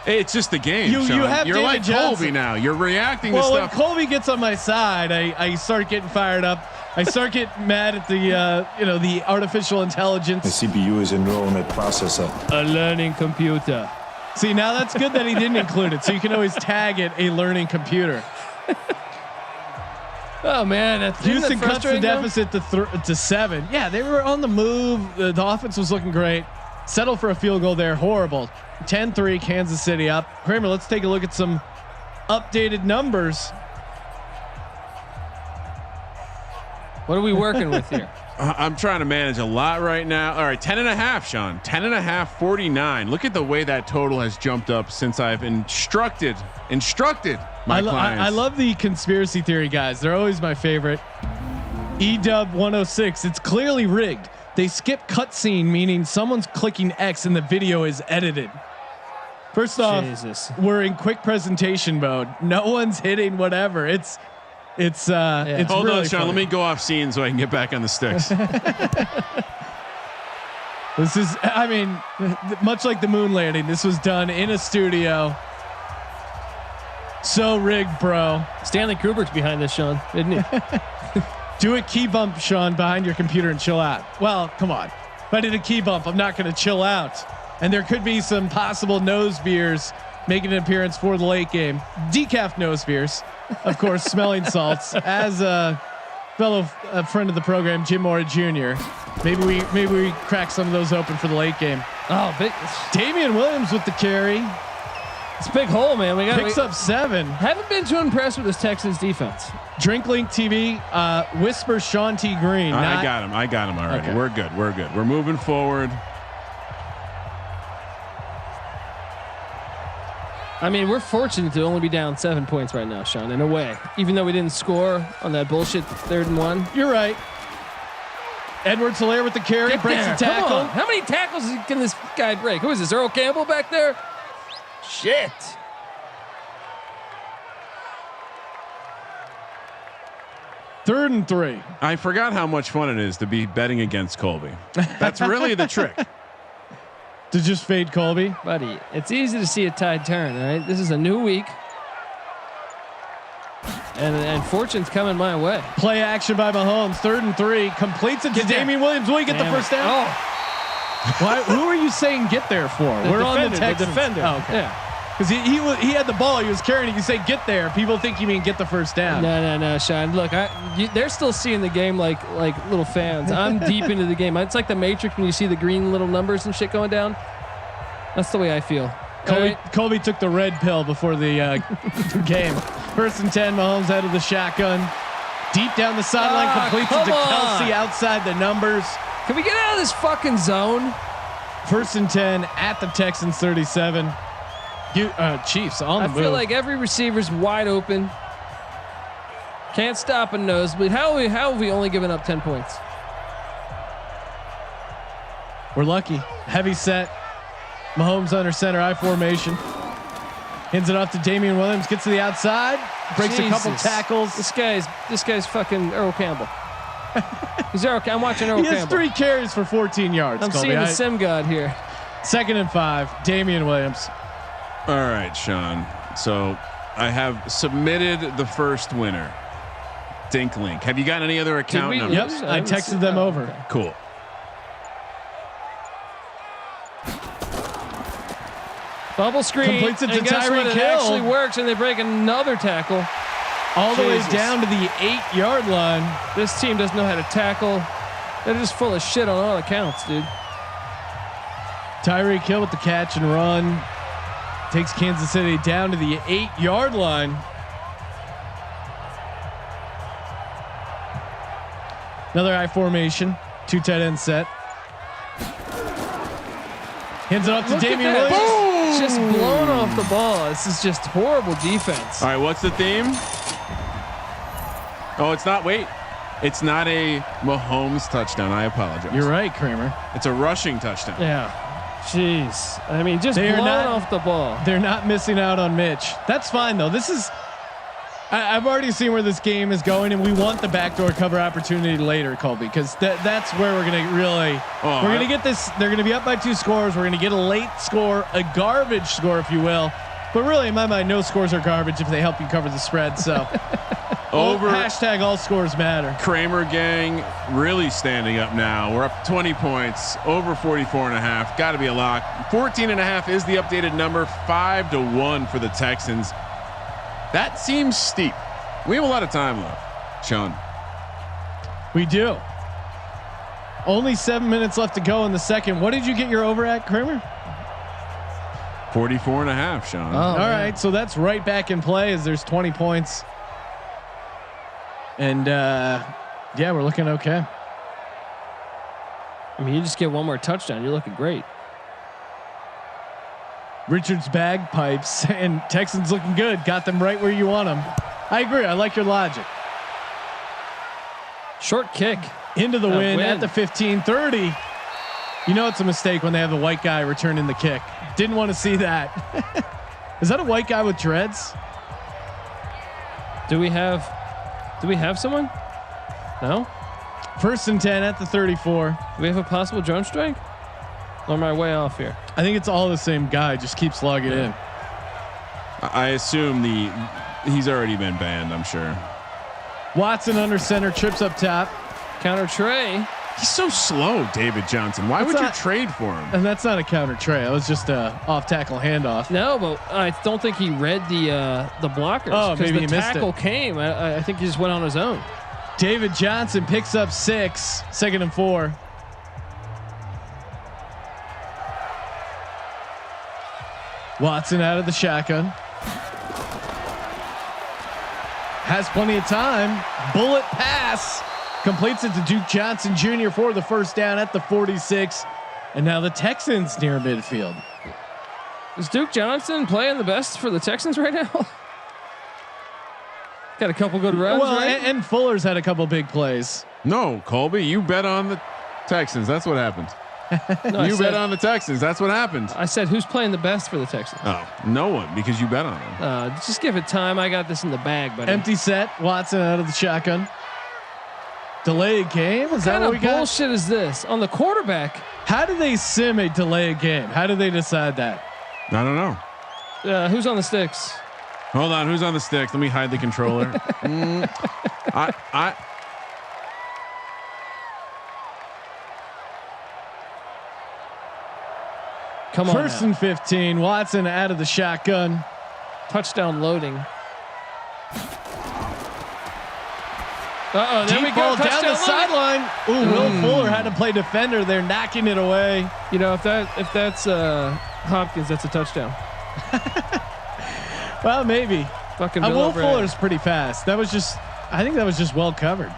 B: It's just the game.
A: You have
B: You're
A: David
B: like
A: Johnson.
B: Colby now. You're reacting to
A: Well, when
B: stuff.
A: Colby gets on my side, I start getting fired up. I start getting mad at the artificial intelligence.
G: The CPU is a neural net processor.
C: A learning computer.
A: See, now that's good that he didn't include it, so you can always tag it a learning computer.
C: Oh man, that's
A: Houston cuts the deficit to 7. Yeah, they were on the move. The offense was looking great. Settle for a field goal there. Horrible. 10-3, Kansas City up. Kramer, let's take a look at some updated numbers.
C: What are we working with here?
B: I'm trying to manage a lot right now. All right, 10.5, Sean. 10.5, 49. Look at the way that total has jumped up since I've instructed my clients.
A: I love the conspiracy theory guys. They're always my favorite. EW 106. It's clearly rigged. They skip cutscene, meaning someone's clicking X and the video is edited. First off, we're in quick presentation mode. No one's hitting whatever. It's
B: Hold
A: really
B: on, Sean.
A: funny.
B: Let me go off scene so I can get back on the sticks.
A: This is, I mean, much like the moon landing, this was done in a studio. So rigged, bro.
C: Stanley Kubrick's behind this, Sean, isn't he?
A: Do a key bump, Sean, behind your computer and chill out. Well, come on. If I did a key bump, I'm not going to chill out. And there could be some possible nose beers making an appearance for the late game. Decaf nose beers, of course, smelling salts. As a fellow friend of the program, Jim Mora Jr., maybe we crack some of those open for the late game.
C: Oh, big
A: Damian Williams with the carry.
C: It's a big hole, man. We got
A: Picks up 7.
C: Haven't been too impressed with this Texans defense.
A: DrinkLink TV, whisper Sean T. Green.
B: I got him. Already.
A: Okay.
B: We're good. We're moving forward.
C: I mean, we're fortunate to only be down 7 points right now, Sean, in a way. Even though we didn't score on that bullshit 3rd and 1.
A: You're right. Edwards-Helaire with the carry, breaks the tackle.
C: Come on. How many tackles can this guy break? Who is this, Earl Campbell back there? Shit.
A: Third and 3.
B: I forgot how much fun it is to be betting against Colby. That's really the trick.
A: To just fade Colby.
C: Buddy, it's easy to see a tide turn, all right? This is a new week. And fortune's coming my way.
A: Play action by Mahomes. 3rd and 3. Completes it to Damian Williams. Will he get the first down?
C: Oh,
A: Why, who are you saying get there for? We're on the Texans.
C: defender.
A: Oh, okay.
C: Yeah.
A: Because he had the ball. He was carrying it. You say get there. People think you mean get the first down.
C: No, Sean. Look, they're still seeing the game like little fans. I'm deep into the game. It's like the Matrix when you see the green little numbers and shit going down. That's the way I feel.
A: Colby took the red pill before the game. 1st and 10. Mahomes out of the shotgun. Deep down the sideline, completes it to Kelsey outside the numbers.
C: Can we get out of this fucking zone?
A: 1st and 10 at the Texans 37. Chiefs on the move.
C: I feel like every receiver's wide open. Can't stop a nosebleed. How have we only given up 10 points?
A: We're lucky. Heavy set. Mahomes under center, I formation. Hands it off to Damian Williams. Gets to the outside. Breaks a couple tackles.
C: This guy's fucking Earl Campbell. He's Earl. I'm watching Earl Campbell.
A: He has 3 carries for 14 yards.
C: I'm seeing the sim god here.
A: 2nd and 5. Damian Williams.
B: All right, Sean. So I have submitted the first winner. Dink Link. Have you got any other account numbers?
A: Yep. I texted them over.
B: Okay. Cool.
C: Bubble screen.
A: Completes it to
C: and guess what?
A: Tyreek
C: It
A: Hill.
C: actually works, and they break another tackle.
A: All the way down to the 8-yard line.
C: This team doesn't know how to tackle. They're just full of shit on all accounts, dude.
A: Tyreek Hill with the catch and run. Takes Kansas City down to the 8-yard line. Another I formation. 2 tight end set. Hands it off to Damian Williams.
C: It's just blown off the ball. This is just horrible defense.
B: All right, what's the theme? Oh, it's not. Wait, it's not a Mahomes touchdown. I apologize.
A: You're right, Kramer.
B: It's a rushing touchdown.
C: Yeah. Jeez. I mean, just
A: They are
C: blown
A: not-
C: off the ball.
A: They're not missing out on Mitch. That's fine though. This is. I've already seen where this game is going, and we want the backdoor cover opportunity later, Colby, because that's where we're gonna really. We're gonna get this. They're gonna be up by 2 scores. We're gonna get a late score, a garbage score, if you will. But really, in my mind, no scores are garbage if they help you cover the spread. So.
B: Over
A: hashtag all scores matter.
B: Kramer gang really standing up now. We're up 20 points, over 44.5. Got to be a lock. 14.5 is the updated number. 5-1 for the Texans. That seems steep. We have a lot of time left, Sean.
A: We do. Only 7 minutes left to go in the second. What did you get your over at, Kramer?
B: 44.5, Sean.
A: All right, so that's right back in play as there's 20 points. And yeah, we're looking okay.
C: I mean, you just get one more touchdown. You're looking great.
A: Richards bagpipes and Texans looking good. Got them right where you want them. I agree. I like your logic.
C: Short kick.
A: Into the win at the 15-30. You know it's a mistake when they have a white guy returning the kick. Didn't want to see that. Is that a white guy with dreads?
C: Do we have someone? No.
A: 1st and 10 at the 34.
C: Do we have a possible drone strike? Or am I way off here?
A: I think it's all the same guy. Just keeps logging in.
B: I assume he's already been banned. I'm sure.
A: Watson under center, trips up top.
C: Counter tray.
B: He's so slow, David Johnson. Why would you trade for him?
A: And that's not a counter tray. It was just a off tackle handoff.
C: No, but I don't think he read the blockers.
A: Oh, maybe
C: the
A: he missed
C: tackle
A: it.
C: came. I think he just went on his own.
A: David Johnson picks up 6. 2nd and 4. Watson out of the shotgun. Has plenty of time. Bullet pass. Completes it to Duke Johnson Jr. for the first down at the 46. And now the Texans near midfield.
C: Is Duke Johnson playing the best for the Texans right now? Got a couple good runs.
A: Well,
C: right?
A: and Fuller's had a couple big plays.
B: No, Colby, you bet on the Texans. That's what happened.
C: No,
B: you bet on the Texans. That's what happened.
C: I said, who's playing the best for the Texans?
B: Oh, no one, because you bet on them.
C: Just give it time. I got this in the bag, buddy.
A: Empty set. Watson out of the shotgun. Delayed game. Is that what we got?
C: Bullshit is this on the quarterback?
A: How do they sim a delayed game? How do they decide that?
B: I don't know.
C: Who's on the sticks?
B: Hold on, who's on the sticks? Let me hide the controller.
C: Come on.
A: 1st
C: now.
A: and 15. Watson out of the shotgun.
C: Touchdown loading. There
A: Deep
C: we go.
A: ball down
C: Touchdown
A: the
C: loading.
A: sideline. Ooh, Will Fuller had to play defender. They're knocking it away.
C: You know, if that's Hopkins, that's a touchdown.
A: Well, maybe.
C: Fucking
A: Will
C: Bill O'Brien.
A: Fuller's pretty fast. That was just. I think that was just well covered,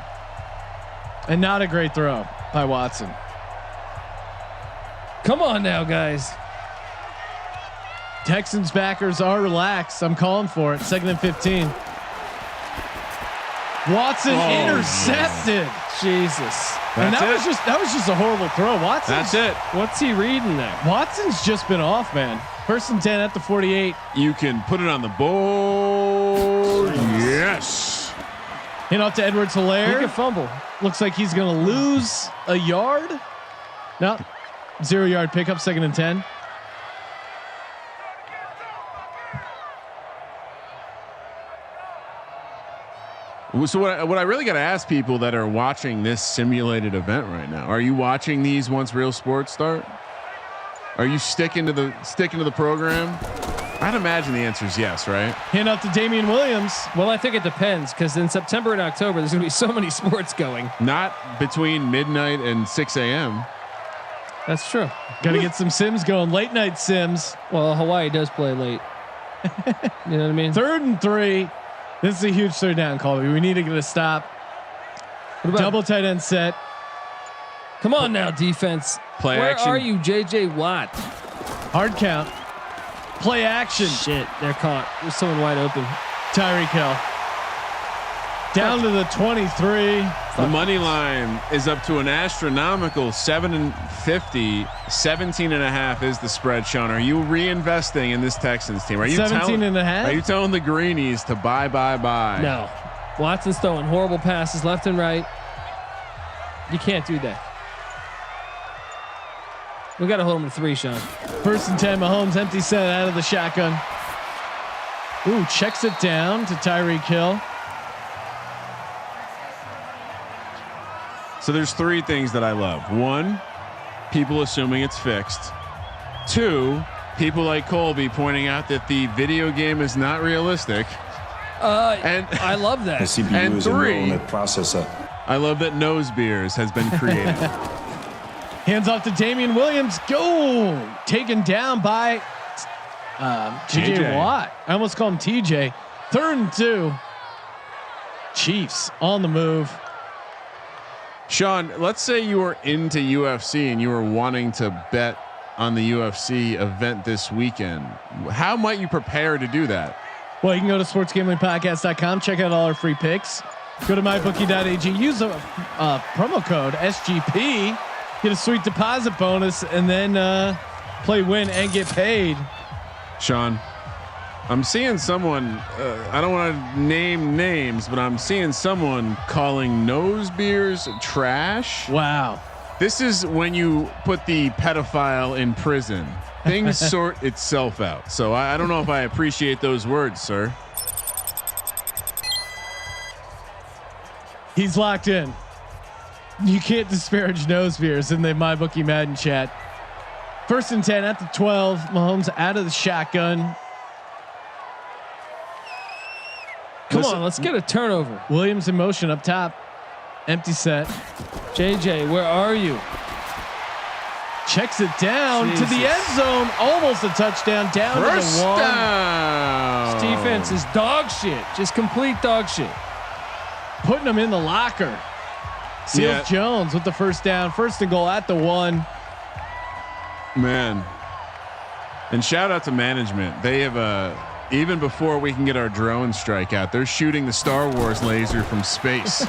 A: and not a great throw by Watson.
C: Come on now, guys.
A: Texans backers are relaxed. I'm calling for it. 2nd and 15. Watson intercepted.
C: Jesus.
A: And that was just a horrible throw. Watson.
B: That's it.
C: What's he reading there?
A: Watson's just been off, man. 1st and 10 at the 48.
B: You can put it on the board. Yes.
A: Hand off to Edwards-Helaire.
C: He can fumble.
A: Looks like he's going to lose a yard. No, 0 yard pickup. 2nd and 10.
B: So what I really got to ask people that are watching this simulated event right now, are you watching these once real sports start? Are you sticking to the program? I'd imagine the answer is yes, right?
A: Hand off to Damian Williams.
C: Well, I think it depends because in September and October, there's going to be so many sports going.
B: Not between midnight and 6 a.m.
C: That's true.
A: Got to get some Sims going. Late night Sims.
C: Well, Hawaii does play late. You know what I mean?
A: 3rd and 3. This is a huge 3rd down, Colby. We need to get a stop. Double tight end set.
C: Come on now, defense.
B: Play
C: Where
B: action.
C: are you, JJ Watt?
A: Hard count. Play action.
C: Shit, they're caught. There's someone wide open.
A: Tyreek Hill. Down to the 23.
B: The money line is up to an astronomical 7.50. 17.5 is the spread. Sean, are you reinvesting in this Texans team? Are you
A: 17.5?
B: Are you telling the greenies to buy?
C: No. Watson's throwing horrible passes left and right. You can't do that. We got to hold him to 3, Sean.
A: 1st and 10. Mahomes empty set out of the shotgun. Ooh, checks it down to Tyreek Hill.
B: So there's 3 things that I love. 1, people assuming it's fixed. 2, people like Colby pointing out that the video game is not realistic. And
C: I love that.
G: The CPU
B: And
G: is a
B: 3,
G: neural net processor.
B: I love that nose beers has been created.
A: Hands off to Damian Williams. Go. Taken down by JJ Watt. I almost called him TJ. 3rd and 2. Chiefs on the move.
B: Sean, let's say you were into UFC and you were wanting to bet on the UFC event this weekend. How might you prepare to do that?
A: Well, you can go to sportsgamblingpodcast.com. Check out all our free picks. Go to mybookie.ag. Use a promo code SGP. Get a sweet deposit bonus and then play, win, and get paid.
B: Sean, I'm seeing someone, I don't want to name names, but I'm seeing someone calling nose beers trash.
A: Wow.
B: This is when you put the pedophile in prison. Things sort itself out. So I don't know if I appreciate those words, sir.
A: He's locked in. You can't disparage nose beers in the MyBookie Madden chat. 1st and 10 at the 12. Mahomes out of the shotgun.
C: Come on, let's get a turnover.
A: Williams in motion up top. Empty set.
C: JJ, where are you?
A: Checks it down to the end zone. Almost a touchdown. Down
B: First
A: to the 1.
B: down.
C: This defense is dog shit. Just complete dog shit.
A: Putting him in the locker. Seals Jones with the 1st down. 1st and goal at the 1.
B: Man. And shout out to management. They have even before we can get our drone strike out, they're shooting the Star Wars laser from space.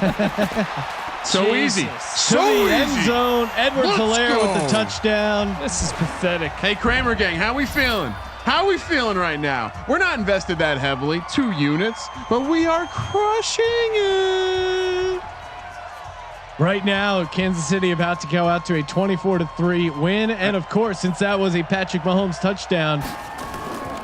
B: So
C: Jesus.
B: easy.
A: To
B: So
A: the
B: easy.
A: end zone. Edwards-Helaire
B: Let's
A: with the
B: go.
A: touchdown.
C: This is pathetic.
B: Hey, Kramer gang, how we feeling? How we feeling right now? We're not invested that heavily, 2 units, but we are crushing it.
A: Right now, Kansas City about to go out to a 24-3 win. And of course, since that was a Patrick Mahomes touchdown,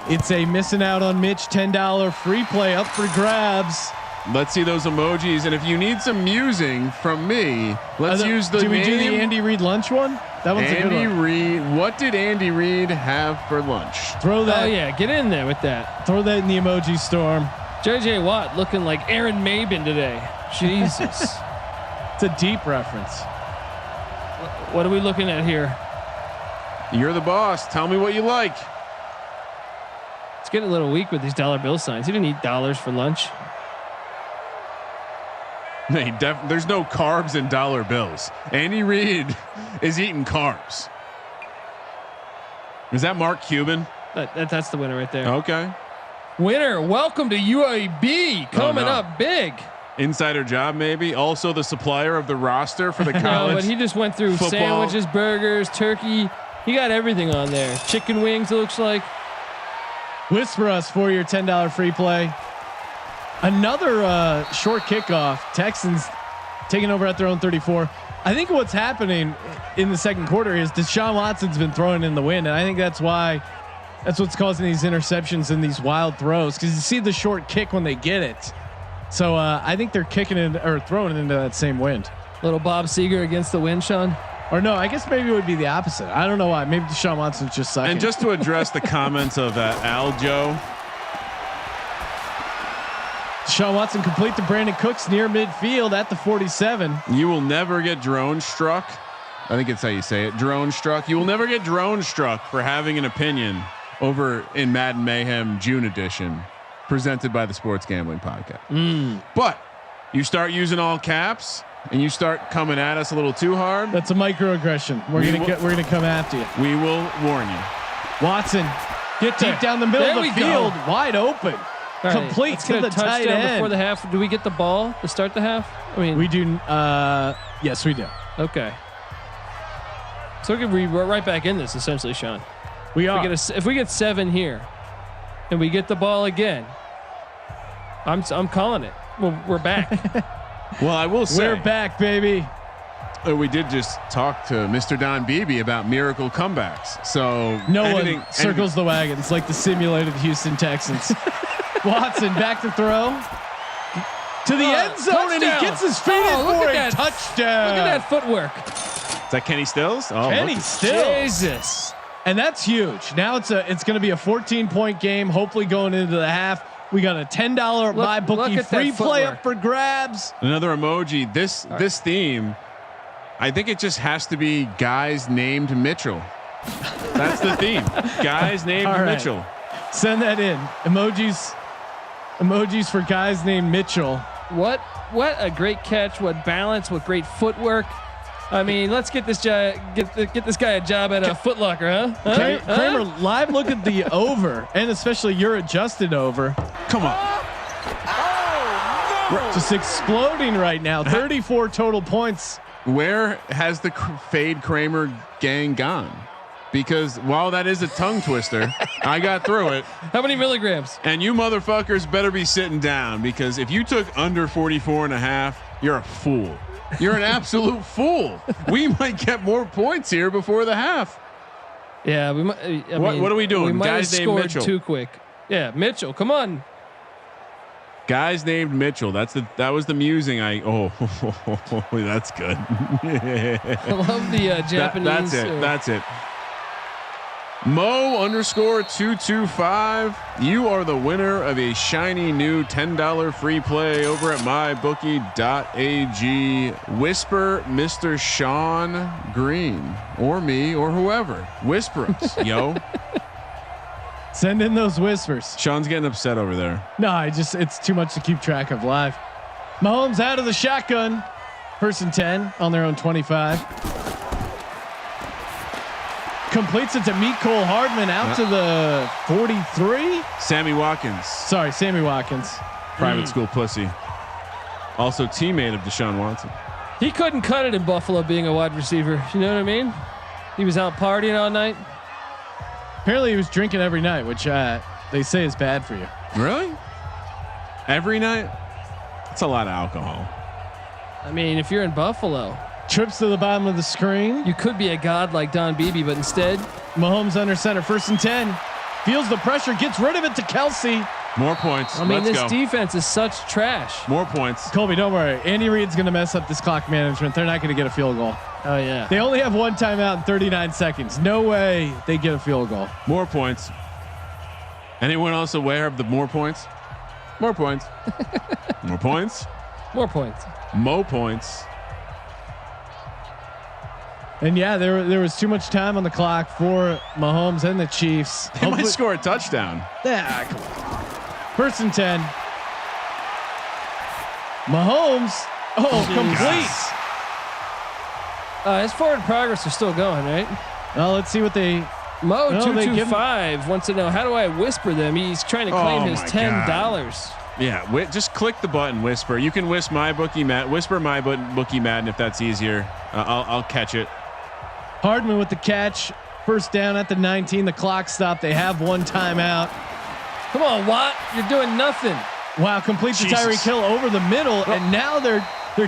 A: it's a missing out on Mitch $10 free play up for grabs.
B: Let's see those emojis. And if you need some musing from me, let's use the
A: Did we do
B: name.
A: the Andy Reid lunch one? That one's a good
B: Andy
A: one.
B: Reid. What did Andy Reid have for lunch?
A: Throw that.
C: Oh yeah, get in there with that.
A: Throw that in the emoji storm.
C: JJ Watt looking like Aaron Maben today. Jesus.
A: It's a deep reference.
C: What are we looking at here?
B: You're the boss. Tell me what you like.
C: It's getting a little weak with these dollar bill signs. You didn't eat dollars for lunch.
B: There's no carbs in dollar bills. Andy Reid is eating carbs. Is that Mark Cuban?
C: That's the winner right there.
B: Okay.
C: Winner, welcome to UAB. Coming up big.
B: Insider job, maybe. Also the supplier of the roster for the college.
C: No, but he just went through
B: football.
C: sandwiches, burgers, turkey. He got everything on there. Chicken wings, it looks like.
A: Whisper us for your $10 free play. Another short kickoff. Texans taking over at their own 34. I think what's happening in the second quarter is Deshaun Watson's been throwing in the wind, and I think that's what's causing these interceptions and these wild throws, because you see the short kick when they get it. So I think they're kicking it or throwing it into that same wind.
C: Little Bob Seger against the wind, Sean.
A: Or no, I guess maybe it would be the opposite. I don't know why. Maybe Deshaun Watson's just sucking.
B: And just to address the comments of Aljo.
A: Deshaun Watson complete to Brandon Cooks near midfield at the 47.
B: You will never get drone struck. I think it's how you say it. Drone struck. You will never get drone struck for having an opinion over in Madden Mayhem June edition, presented by the Sports Gambling Podcast. But you start using all caps and you start coming at us a little too hard.
A: That's a microaggression. We're gonna come after you.
B: We will warn you.
A: Watson, get deep down the middle of the field, wide open.
C: Right,
A: Complete to the tight end
C: before the half. Do we get the ball to start the half? I mean,
A: we do. Yes, we do.
C: Okay. So we're right back in this essentially, Sean.
A: We are.
C: If we get 7 here, and we get the ball again, I'm calling it. We're back.
B: Well, I will say
A: we're back, baby.
B: We did just talk to Mr. Don Beebe about miracle comebacks. So
A: no one circles the wagons like the simulated Houston Texans. Watson back to throw to the end zone, touchdown. And he gets his feet in for a touchdown.
C: Look at that footwork.
B: Is that Kenny Stills? Oh,
A: Kenny Stills.
C: Jesus.
A: And that's huge. Now it's going to be a 14-point game. Hopefully going into the half. We got a $10 MyBookie free play up for grabs.
B: Another emoji. This theme, I think it just has to be guys named Mitchell. That's the theme. Guys named Mitchell.
A: Send that in. Emojis for guys named Mitchell.
C: What a great catch! What balance! What great footwork! I mean, let's get this guy a job at a Foot Locker, huh?
A: Kramer, live look at the over, and especially your adjusted over.
B: Come on.
F: Oh, no.
A: Just exploding right now. 34 total points.
B: Where has the Fade Kramer gang gone? Because while that is a tongue twister, I got through it.
C: How many milligrams?
B: And you motherfuckers better be sitting down, because if you took under 44.5, you're a fool. You're an absolute fool. We might get more points here before the half.
C: Yeah, we might.
B: What are we doing?
C: We might
B: Guys
C: have
B: named
C: scored
B: Mitchell.
C: too quick. Yeah, Mitchell, come on.
B: Guys named Mitchell. That was the musing. That's good.
C: I love the Japanese.
B: That's it. Mo _225. You are the winner of a shiny new $10 free play over at mybookie.ag. Whisper Mr. Sean Green or me or whoever. Whisper us, yo.
A: Send in those whispers.
B: Sean's getting upset over there.
A: No, it's too much to keep track of live. Mahomes out of the shotgun. 1st and 10 on their own 25. Completes it to Mecole Hardman out to the 43.
B: Sammy Watkins.
A: Sorry, Sammy Watkins.
B: Private school pussy. Also teammate of Deshaun Watson.
C: He couldn't cut it in Buffalo being a wide receiver. You know what I mean? He was out partying all night.
A: Apparently he was drinking every night, which they say is bad for you.
B: Really? Every night? That's a lot of alcohol.
C: I mean, if you're in Buffalo.
A: Trips to the bottom of the screen.
C: You could be a god like Don Beebe, but instead
A: Mahomes under center, 1st and 10. Feels the pressure, gets rid of it to Kelsey.
B: More points.
C: I mean,
B: Let's
C: this
B: go.
C: defense is such trash.
B: More points.
A: Colby, don't worry. Andy Reid's going to mess up this clock management. They're not going to get a field goal.
C: Oh yeah.
A: They only have one timeout in 39 seconds. No way they get a field goal.
B: More points. Anyone else aware of the more points? More points. More points.
C: More points.
B: Mo points.
A: And yeah, there was too much time on the clock for Mahomes and the Chiefs.
B: They might score a touchdown.
A: Yeah, come on. 1st and 10. Mahomes Oh, complete.
C: His forward progress is still going, right?
A: Well, let's see what they.
C: Mo
A: No, they give
C: 225 wants to know, how do I whisper them? He's trying to claim his
B: my
C: $10.
B: Yeah, just click the button, whisper. You can whisper my bookie Madden if that's easier. I'll catch it.
A: Hardman with the catch. First down at the 19. The clock stopped. They have one timeout.
C: Come on, Watt. You're doing nothing.
A: Wow, complete to
B: Jesus.
A: Tyreek Hill over the middle, and now they're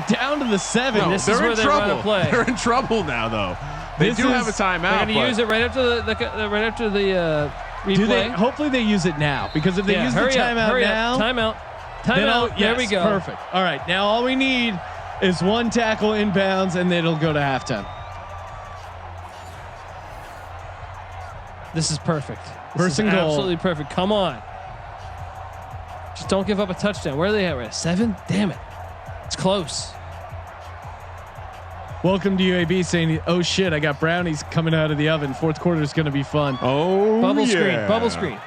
A: down to the 7.
B: No,
C: This is
B: they're
C: where
B: in
C: they run
B: trouble.
C: a play.
B: They're in trouble now, though. They
A: This
B: do have a
A: is-
B: timeout.
C: They're going to use it right after the replay.
A: Do they? Hopefully they use it now, because if they use the timeout now,
C: Timeout.
A: then
C: Timeout. There we go.
A: Perfect. All right, now all we need is one tackle inbounds, and it'll go to halftime.
C: This is perfect.
A: First and goal.
C: Absolutely perfect. Come on. Just don't give up a touchdown. Where are they at? Right? 7? Damn it. It's close.
A: Welcome to UAB saying, "Oh shit, I got brownies coming out of the oven. Fourth quarter is going to be fun."
B: Oh,
C: Bubble
B: yeah.
C: screen. Bubble screen.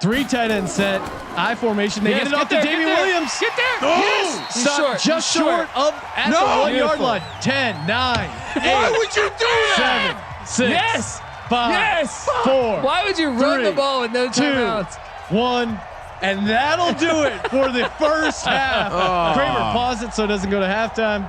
A: 3 tight end set, I formation. They
C: Yes,
A: get it
C: get
A: off to
C: there,
A: Davey
C: get there.
A: Williams.
C: Get there.
B: Oh!
C: Yes. He's
A: Stop
C: short.
A: just
C: He's
A: short of at the 1 yard
C: Beautiful.
A: line. 10, 9, 8,
B: Why would you do that?
A: 7, 6,
C: Yes.
A: 5,
C: Yes.
A: 4,
C: Why would you run
A: 3,
C: the ball with no
A: 2,
C: timeouts?
A: 1, and that'll do it for the first half. Kramer, pause it so it doesn't go to halftime.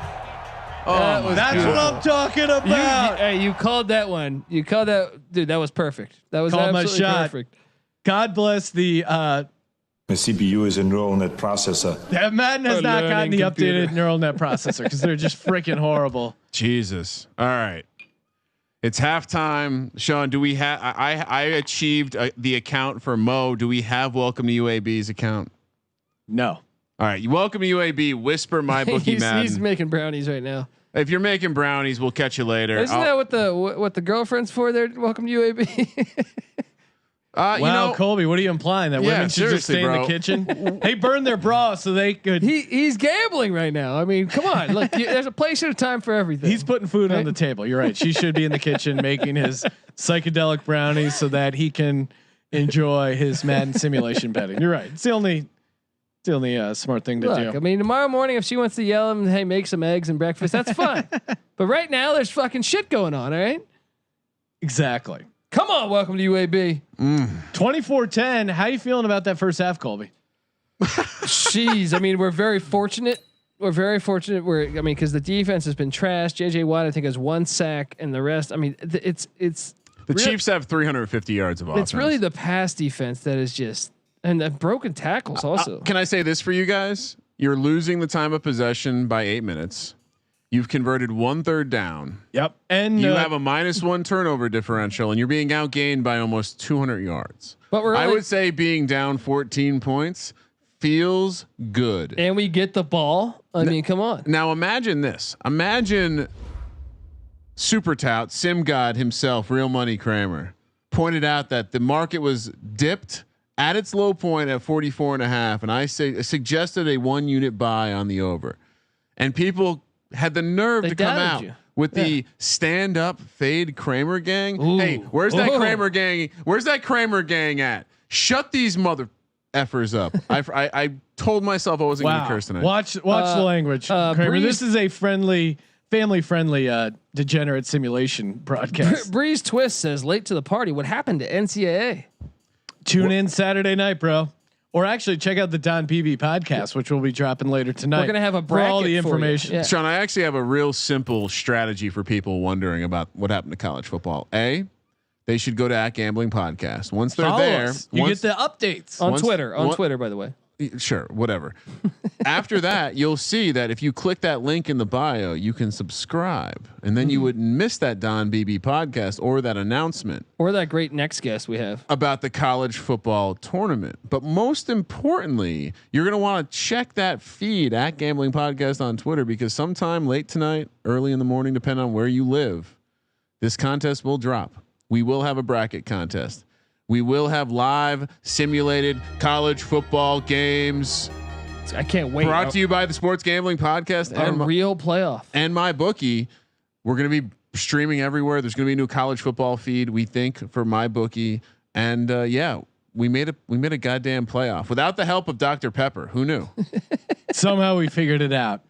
C: That was
A: That's
C: beautiful.
A: what I'm talking about.
C: You called that one. You called that, dude. That was perfect. That was
A: Called my
C: absolutely
A: shot.
C: perfect.
A: God bless the.
G: The CPU is a neural net processor.
A: That Madden has
C: A
A: not gotten
C: learning
A: the
C: computer.
A: updated neural net processor because they're just freaking horrible.
B: Jesus. All right. It's halftime. Sean, do we have? I achieved the account for Mo. Do we have Welcome to UAB's account?
A: No.
B: All right. You welcome to UAB. Whisper my bookie Madden.
C: he's making brownies right now.
B: If you're making brownies, we'll catch you later.
C: Isn't that what the girlfriend's for? There. Welcome to UAB.
A: Wow,
B: you know,
A: Colby, what are you implying? That
B: Yeah,
A: women should just
B: seriously,
A: stay in
B: bro.
A: the kitchen? They burn their bra so they could.
C: He's gambling right now. I mean, come on. Look, there's a place and a time for everything.
A: He's putting food on the table. You're right. She should be in the kitchen making his psychedelic brownies so that he can enjoy his Madden simulation betting. You're right. It's the only smart thing to
C: Look,
A: do.
C: I mean, tomorrow morning, if she wants to yell him, hey, make some eggs and breakfast, that's fine. But right now, there's fucking shit going on. All right.
A: Exactly.
C: Come on, welcome to UAB.
A: 24-10. How you feeling about that first half, Colby?
C: Jeez, I mean, we're very fortunate. We're very fortunate. Because the defense has been trashed. JJ Watt, I think, has 1 sack, and the rest. I mean, it's
B: the Chiefs have 350 yards of offense.
C: It's really the pass defense that is just, and the broken tackles also.
B: Can I say this for you guys? You're losing the time of possession by 8 minutes. You've converted 1 third down.
A: Yep. And
B: You have a -1 turnover differential, and you're being outgained by almost 200 yards.
C: But
B: I would say being down 14 points feels good.
C: And we get the ball. I mean, come on.
B: Now imagine this. Imagine super tout, sim god himself, real money Kramer, pointed out that the market was dipped at its low point at 44.5, and I suggested a 1 unit buy on the over, and people had the nerve to come out with the stand up fade Kramer gang.
C: Ooh.
B: Hey, where's that Kramer gang? Where's that Kramer gang at? Shut these mother effers up. I told myself I wasn't going to curse tonight.
A: Watch the language, Kramer. This is a family friendly degenerate simulation broadcast.
C: Breeze Twist says late to the party. What happened to NCAA?
A: Tune in Saturday night, bro. Or actually check out the Don PB podcast, which we'll be dropping later tonight.
C: We're gonna have a
A: for all
C: bracket
A: the
C: for you.
A: information.
C: Yeah.
B: Sean, I actually have a real simple strategy for people wondering about what happened to college football. They should go to @Gambling Podcast. Once they're
A: Follow
B: there,
A: us. You get the updates
C: On Twitter, by the way.
B: Sure, whatever. After that, you'll see that if you click that link in the bio, you can subscribe, and then you wouldn't miss that Don BB podcast or that announcement
C: Or that great next guest we have
B: about the college football tournament. But most importantly, you're going to want to check that feed @Gambling Podcast on Twitter, because sometime late tonight, early in the morning, depending on where you live, this contest will drop. We will have a bracket contest. We will have live simulated college football games.
C: I can't wait.
B: Brought to you by the Sports Gambling Podcast
C: A real playoff.
B: and my bookie. We're going to be streaming everywhere. There's going to be a new college football feed, we think, for my bookie. And we made a goddamn playoff without the help of Dr. Pepper. Who knew?
A: Somehow we figured it out.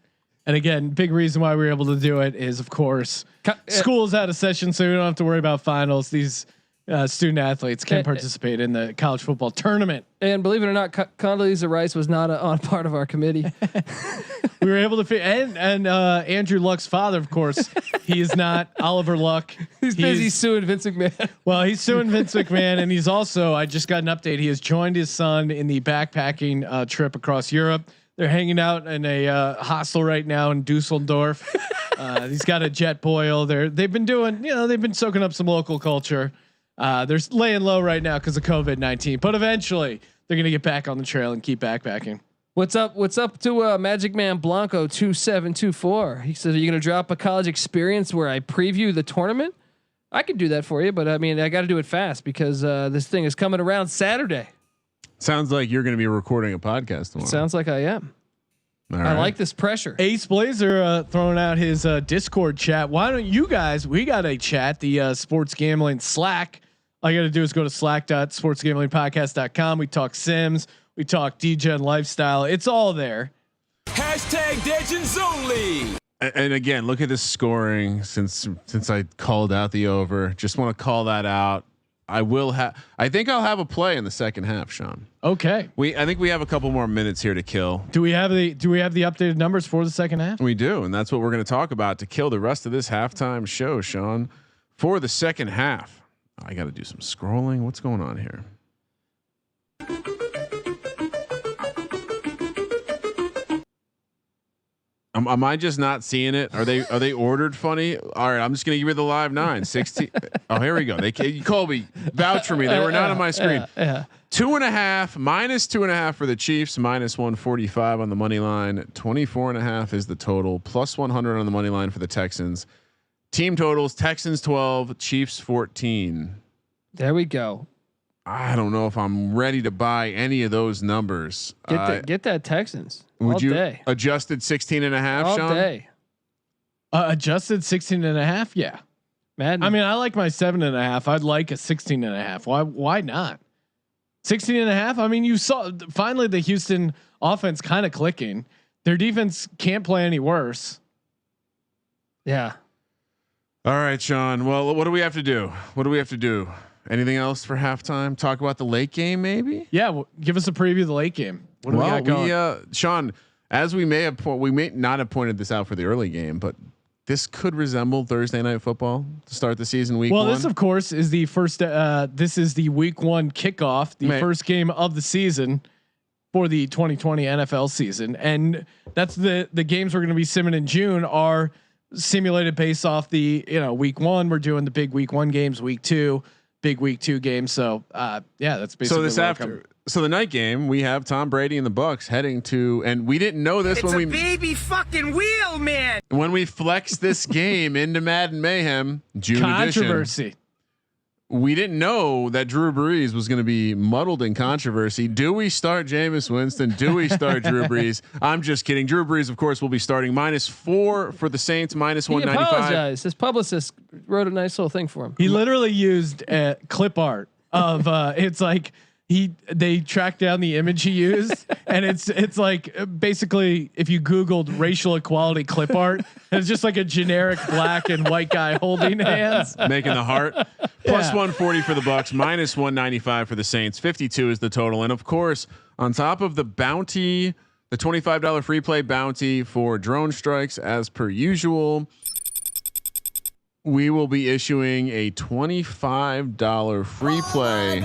A: And again, big reason why we were able to do it is, of course, school's out of session, so we don't have to worry about finals. These student athletes can participate in the college football tournament.
C: And believe it or not, Condoleezza Rice was not on part of our committee.
A: We were able to and Andrew Luck's father, of course, he is not Oliver Luck.
C: He's busy suing Vince McMahon.
A: Well, he's suing Vince McMahon, and he's also, I just got an update. He has joined his son in the backpacking trip across Europe. They're hanging out in a hostel right now in Dusseldorf. He's got a jet boil. They've been doing, they've been soaking up some local culture. They're laying low right now because of COVID-19, but eventually they're going to get back on the trail and keep backpacking.
C: What's up? What's up to Magic Man Blanco 2724? He said, "Are you going to drop a college experience where I preview the tournament?" I could do that for you, but I mean, I got to do it fast because this thing is coming around Saturday.
B: Sounds like you're going to be recording a podcast tomorrow.
C: Sounds like I am. I like this pressure.
A: Ace Blazer throwing out his Discord chat. Why don't you guys? We got a chat, the sports gambling Slack. All you got to do is go to slack.sportsgamblingpodcast.com. We talk Sims. We talk DGen lifestyle. It's all there.
E: Hashtag Legends Only.
B: And again, look at this scoring since I called out the over. Just want to call that out. I think I'll have a play in the second half, Sean.
A: Okay.
B: I think we have a couple more minutes here to kill.
A: Do we have the updated numbers for the second half?
B: We do, and that's what we're going to talk about to kill the rest of this halftime show, Sean. For the second half, I got to do some scrolling. What's going on here? Am I just not seeing it? Are they ordered funny? All right, I'm just gonna give you the live 9. 16. Oh, here we go. Colby, vouch for me. They were not on my screen. 2.5 -2.5 for the Chiefs, -145 on the money line. 24.5 is the total. +100 on the money line for the Texans. Team totals: Texans 12, Chiefs 14.
C: There we go.
B: I don't know if I'm ready to buy any of those numbers.
C: Get that Texans.
B: Would
C: all
B: you
C: day.
B: Adjusted 16.5,
C: all
B: Sean?
C: day?
A: Adjusted 16.5. Yeah.
C: Madden.
A: I mean, I like my 7.5. I'd like a 16.5. Why not? 16.5. I mean, you saw finally the Houston offense kind of clicking. Their defense can't play any worse.
C: Yeah.
B: All right, Sean. Well, what do we have to do? Anything else for halftime? Talk about the late game, maybe?
A: Yeah. Well, give us a preview of the late game. What do we got going?
B: Sean, as we may not have pointed this out for the early game, but this could resemble Thursday Night Football to start the season week 1.
A: Well, this of course is the first. This is the week 1 kickoff, the first game of the season for the 2020 NFL season, and that's the games we're going to be simming in June are simulated based off the week 1. We're doing the big week 1 games, week 2. Big week 2 game. So that's basically
B: so the night game we have Tom Brady and the Bucks heading to, and we didn't know this when we
F: baby fucking wheel, man.
B: When we flexed this game into Madden Mayhem June
A: controversy.
B: Edition, we didn't know that Drew Brees was going to be muddled in controversy. Do we start Jameis Winston? Do we start Drew Brees? I'm just kidding. Drew Brees, of course, will be starting. -4 for the Saints, -195.
C: He apologized. His publicist wrote a nice little thing for him.
A: He literally used clip art of it's like they tracked down the image he used, and it's like basically if you Googled racial equality clip art, it's just like a generic black and white guy holding hands,
B: making the heart. +140 for the Bucks, -195 for the Saints. 52 is the total, and of course, on top of the bounty, the $25 free play bounty for drone strikes, as per usual, we will be issuing a $25 free play.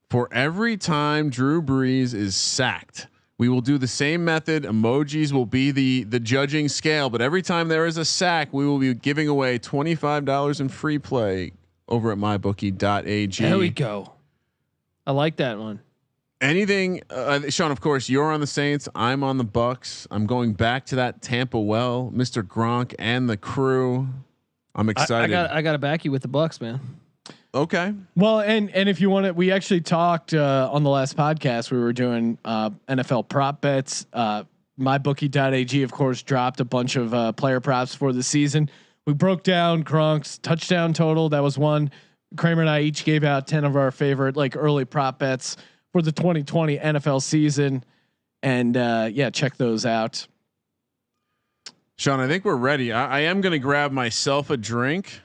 B: For every time Drew Brees is sacked. We will do the same method. Emojis will be the judging scale, but every time there is a sack, we will be giving away $25 in free play over at mybookie.ag.
C: There we go. I like that one.
B: Anything, Sean, of course, you're on the Saints. I'm on the Bucks. I'm going back to that Tampa well, Mr. Gronk and the crew. I'm excited.
C: I got to back you with the Bucks, man.
B: Okay.
A: Well, and if you want it, we actually talked on the last podcast. We were doing NFL prop bets. MyBookie.ag, of course, dropped a bunch of player props for the season. We broke down Gronk's touchdown total. That was one. Kramer and I each gave out 10 of our favorite early prop bets for the 2020 NFL season. And check those out.
B: Sean, I think we're ready. I am going to grab myself a drink.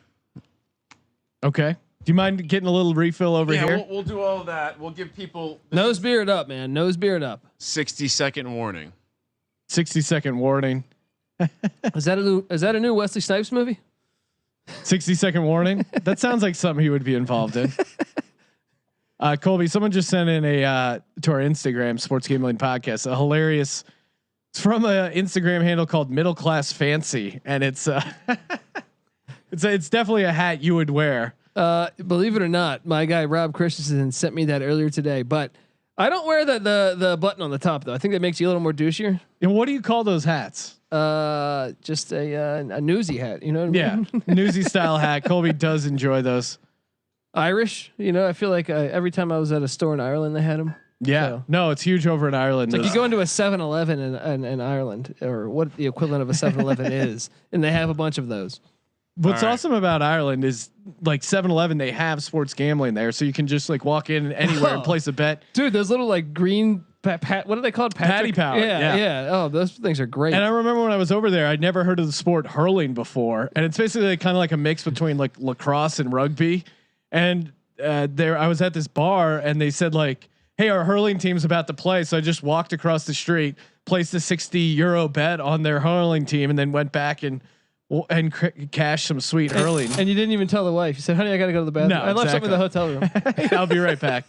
A: Okay. Do you mind getting a little refill over here?
B: We'll do all of that. We'll give people
C: Nose beard up, man. Nose beard up.
B: 60-second warning.
A: 60-second warning.
C: Is that a new Wesley Snipes movie?
A: 60-second warning. That sounds like something he would be involved in. Colby, someone just sent in a to our Instagram, Sports Gambling Podcast, a hilarious. It's from an Instagram handle called Middle Class Fancy, and it's it's definitely a hat you would wear.
C: Believe it or not, my guy Rob Christensen sent me that earlier today, but I don't wear the button on the top though. I think that makes you a little more douchier.
A: And what do you call those hats?
C: Just a newsy hat, you know what I mean?
A: Yeah, newsy style hat. Colby does enjoy those.
C: Irish, you know, I feel like every time I was at a store in Ireland, they had them.
A: Yeah,
C: So.
A: no, it's huge over in Ireland.
C: It's like you go into a 7-Eleven in Ireland, or what the equivalent of a 7-Eleven is, and they have a bunch of those.
A: What's awesome about Ireland is like 7-Eleven, they have sports gambling there. So you can just like walk in anywhere and place a bet.
C: Dude, those little like green, what are they called?
A: Patty Power.
C: Yeah. Oh, those things are great.
A: And I remember when I was over there, I'd never heard of the sport hurling before. And it's basically kind of like a mix between like lacrosse and rugby. And there I was at this bar and they said like, hey, our hurling team's about to play. So I just walked across the street, placed a €60 bet on their hurling team, and then went back and cash some sweet hurling.
C: And you didn't even tell the wife. You said, honey, I got to go to the bathroom.
A: No,
C: I left something in the hotel room.
A: I'll be right back.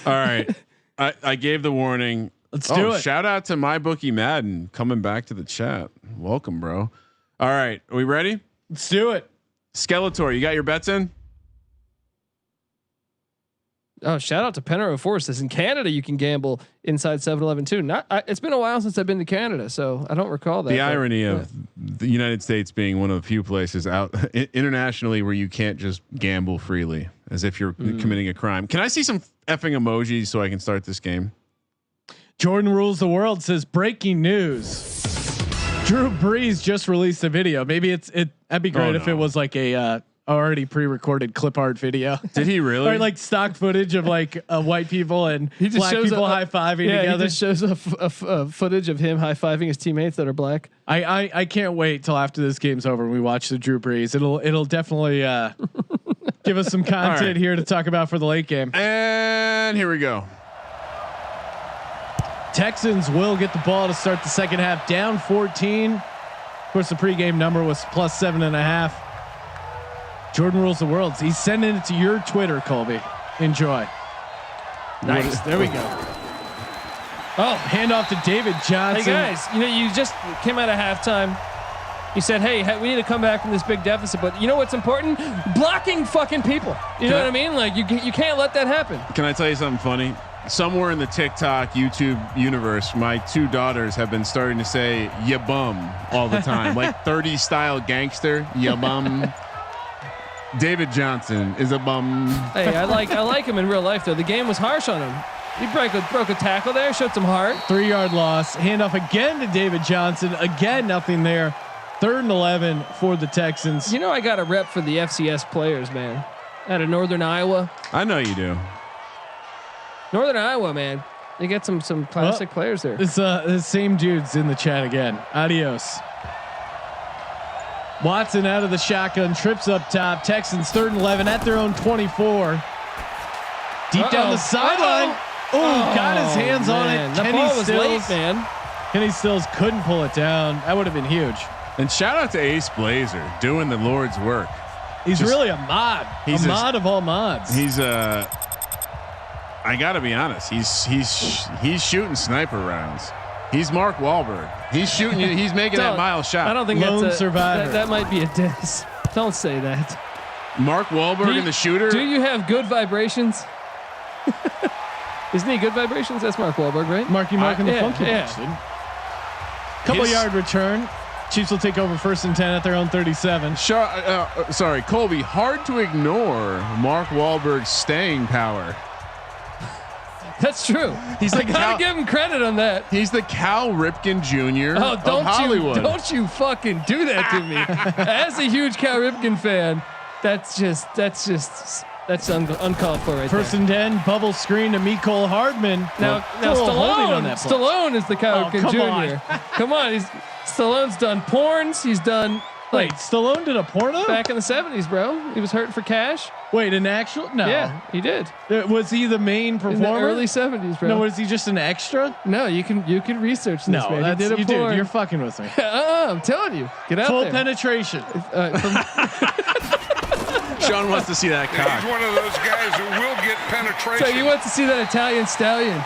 B: All right. I gave the warning.
A: Let's do it.
B: Shout out to my bookie Madden coming back to the chat. Welcome, bro. All right. Are we ready?
A: Let's do it.
B: Skeletor, you got your bets in?
C: Oh, shout out to Penrose Forest. In Canada, you can gamble inside 7-Eleven too. It's been a while since I've been to Canada, so I don't recall that.
B: The irony of the United States being one of the few places out internationally where you can't just gamble freely as if you're committing a crime. Can I see some effing emojis so I can start this game?
A: Jordan Rules the World says breaking news. Drew Brees just released a video. Maybe that'd be great if it was like a already pre-recorded clip art video.
B: Did he really?
A: Or like stock footage of like white people and black people high-fiving together.
C: He just shows a footage of him high-fiving his teammates that are black.
A: I can't wait till after this game's over and we watch the Drew Brees. It'll definitely give us some content here to talk about for the late game.
B: And here we go.
A: Texans will get the ball to start the second half, down 14. Of course, the pregame number was +7.5. Jordan Rules the World. He's sending it to your Twitter, Colby. Enjoy. Nice. There we go. Oh, handoff to David Johnson.
C: Hey guys, you just came out of halftime. You said, hey, we need to come back from this big deficit, but you know what's important? Blocking fucking people. You know what I mean? Like you can't let that happen.
B: Can I tell you something funny? Somewhere in the TikTok, YouTube universe, my two daughters have been starting to say "ya bum" all the time, like 30 style gangster. Ya bum. David Johnson is a bum.
C: Hey, I like him in real life though. The game was harsh on him. He broke a tackle there, showed some heart.
A: 3-yard loss. Handoff again to David Johnson. Again, nothing there. 3rd and 11 for the Texans.
C: You know I got a rep for the FCS players, man. Out of Northern Iowa.
B: I know you do.
C: Northern Iowa, man. They get some classic players there.
A: It's the same dudes in the chat again. Adios. Watson out of the shotgun, trips up top. Texans 3rd and 11 at their own 24. Deep down the sideline. Oh, got his hands on it.
C: The ball was late, man.
A: Kenny Stills couldn't pull it down. That would have been huge.
B: And shout out to Ace Blazer doing the Lord's work.
A: He's really a mod. He's a mod of all mods.
B: He's I gotta be honest. He's shooting sniper rounds. He's Mark Wahlberg. He's shooting. He's making that mile shot.
C: I don't think
A: Lone
C: that's
A: survivor.
C: That might be a diss. Don't say that.
B: Mark Wahlberg and the shooter.
C: Do you have good vibrations? Isn't he good vibrations? That's Mark Wahlberg, right?
A: Marky Mark and the Funky
C: yeah.
A: Bunch, dude. Couple yard return. Chiefs will take over 1st and 10 at their own 37.
B: Sorry, Colby. Hard to ignore Mark Wahlberg's staying power.
C: That's true.
B: He's
C: I gotta give him credit on that.
B: He's the Cal Ripken Jr.
C: Oh,
B: of Hollywood.
C: Don't you fucking do that to me. As a huge Cal Ripken fan, that's uncalled for right
A: 1st and 10, bubble screen to Mecole Hardman.
C: Now Stallone is the Cal Ripken Jr. Come on, Stallone's done porns. He's done
A: Wait, Stallone did a porno?
C: back in the 70s, bro. He was hurting for cash.
A: Wait, an actual? No.
C: Yeah, he did.
A: Was he the main
C: In
A: performer?
C: the early 70s, bro.
A: No, was he just an extra?
C: No, you can research this,
A: No,
C: man.
A: that's
C: He did a
A: you,
C: porn.
A: dude. You're fucking with me.
C: I'm telling you. Get out
A: Full
C: there.
A: penetration.
B: Sean wants to see that
H: He's
B: cock.
H: one of those guys who will get penetration.
C: So you want to see that Italian stallion?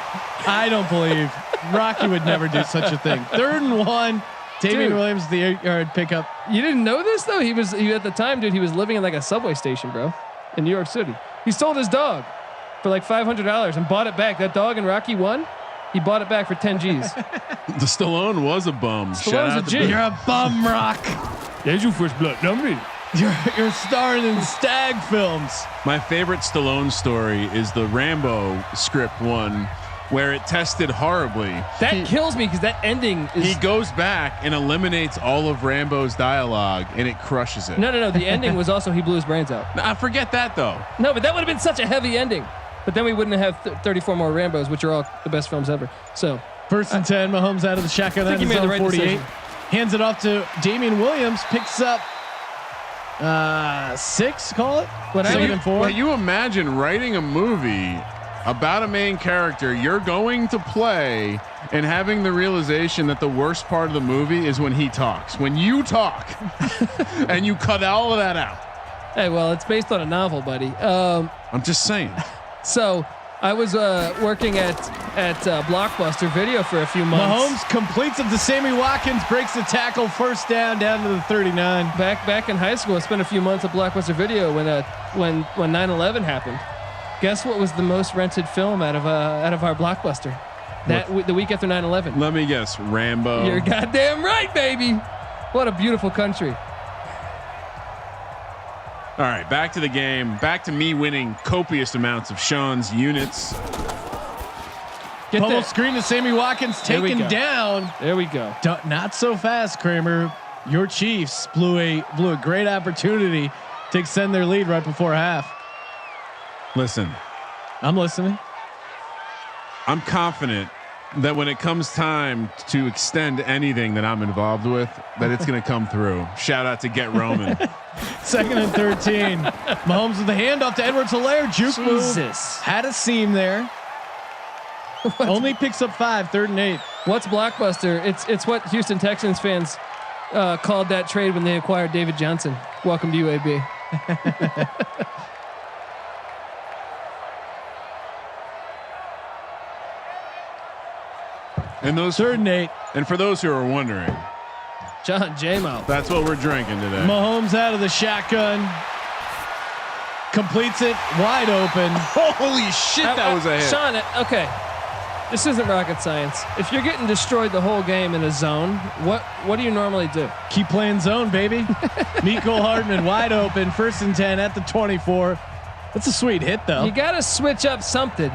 A: I don't believe Rocky would never do such a thing. 3rd and 1. Damian
C: Dude.
A: Williams, the 8-yard pickup.
C: You didn't know this though? He at the time, dude. He was living in like a subway station, bro, in New York City. He sold his dog for like $500 and bought it back. That dog in Rocky 1, he bought it back for 10 G's.
B: The Stallone was a bum. Shout
C: Stallone's
B: out
C: a
B: to
C: G.
B: Bill.
A: You're a bum, Rock.
C: There's your first blood, number.
A: You're starring in Stag films.
B: My favorite Stallone story is the Rambo script one, where it tested horribly.
C: That kills me because that ending is.
B: He goes back and eliminates all of Rambo's dialogue, and it crushes it.
C: No. The ending was also he blew his brains out.
B: I forget that though.
C: No, but that would have been such a heavy ending. But then we wouldn't have 34 more Rambos, which are all the best films ever. So
A: 1st and 10. Mahomes out of the shotgun.
C: I think he made the right
A: 48.
C: decision.
A: Hands it off to Damian Williams. Picks up 6. Call it.
C: When I
A: 2nd
C: would-
A: and 4.
B: Well, you imagine writing a movie about a main character you're going to play and having the realization that the worst part of the movie is when he talks. When you talk and you cut all of that out.
C: Hey, well, it's based on a novel, buddy.
B: I'm just saying.
C: So I was working at Blockbuster Video for a few months.
A: Mahomes completes it to Sammy Watkins, breaks the tackle, 1st down to the 39.
C: Back in high school, I spent a few months at Blockbuster Video when 9/11 happened. Guess what was the most rented film out of our Blockbuster? The week after 9/11.
B: Let me guess. Rambo.
C: You're goddamn right, baby. What a beautiful country.
B: All right, back to the game. Back to me winning copious amounts of Sean's units.
C: Get
A: Bubble
C: that.
A: screen to Sammy Watkins,
C: There we
A: taken
C: go.
A: down.
C: There we go.
A: Not so fast, Kramer. Your Chiefs blew a great opportunity to extend their lead right before half.
B: Listen,
A: I'm listening.
B: I'm confident that when it comes time to extend anything that I'm involved with, that it's going to come through. Shout out to Get Roman.
A: 2nd and 13. Mahomes with the handoff to Edwards-Helaire. Juke move.
C: Jesus.
A: Had a seam there. Only picks up 5. 3rd and 8.
C: What's Blockbuster? It's what Houston Texans fans called that trade when they acquired David Johnson. Welcome to UAB.
B: And those
A: 3rd and 8.
B: and for those who are wondering,
C: John J-Mo.
B: that's what we're drinking today.
A: Mahomes out of the shotgun. Completes it wide open.
B: Holy shit, that was a hit.
C: Sean, okay. This isn't rocket science. If you're getting destroyed the whole game in a zone, what do you normally do?
A: Keep playing zone, baby. Mecole Hardman wide open. 1st and 10 at the 24. That's a sweet hit, though.
C: You got to switch up something.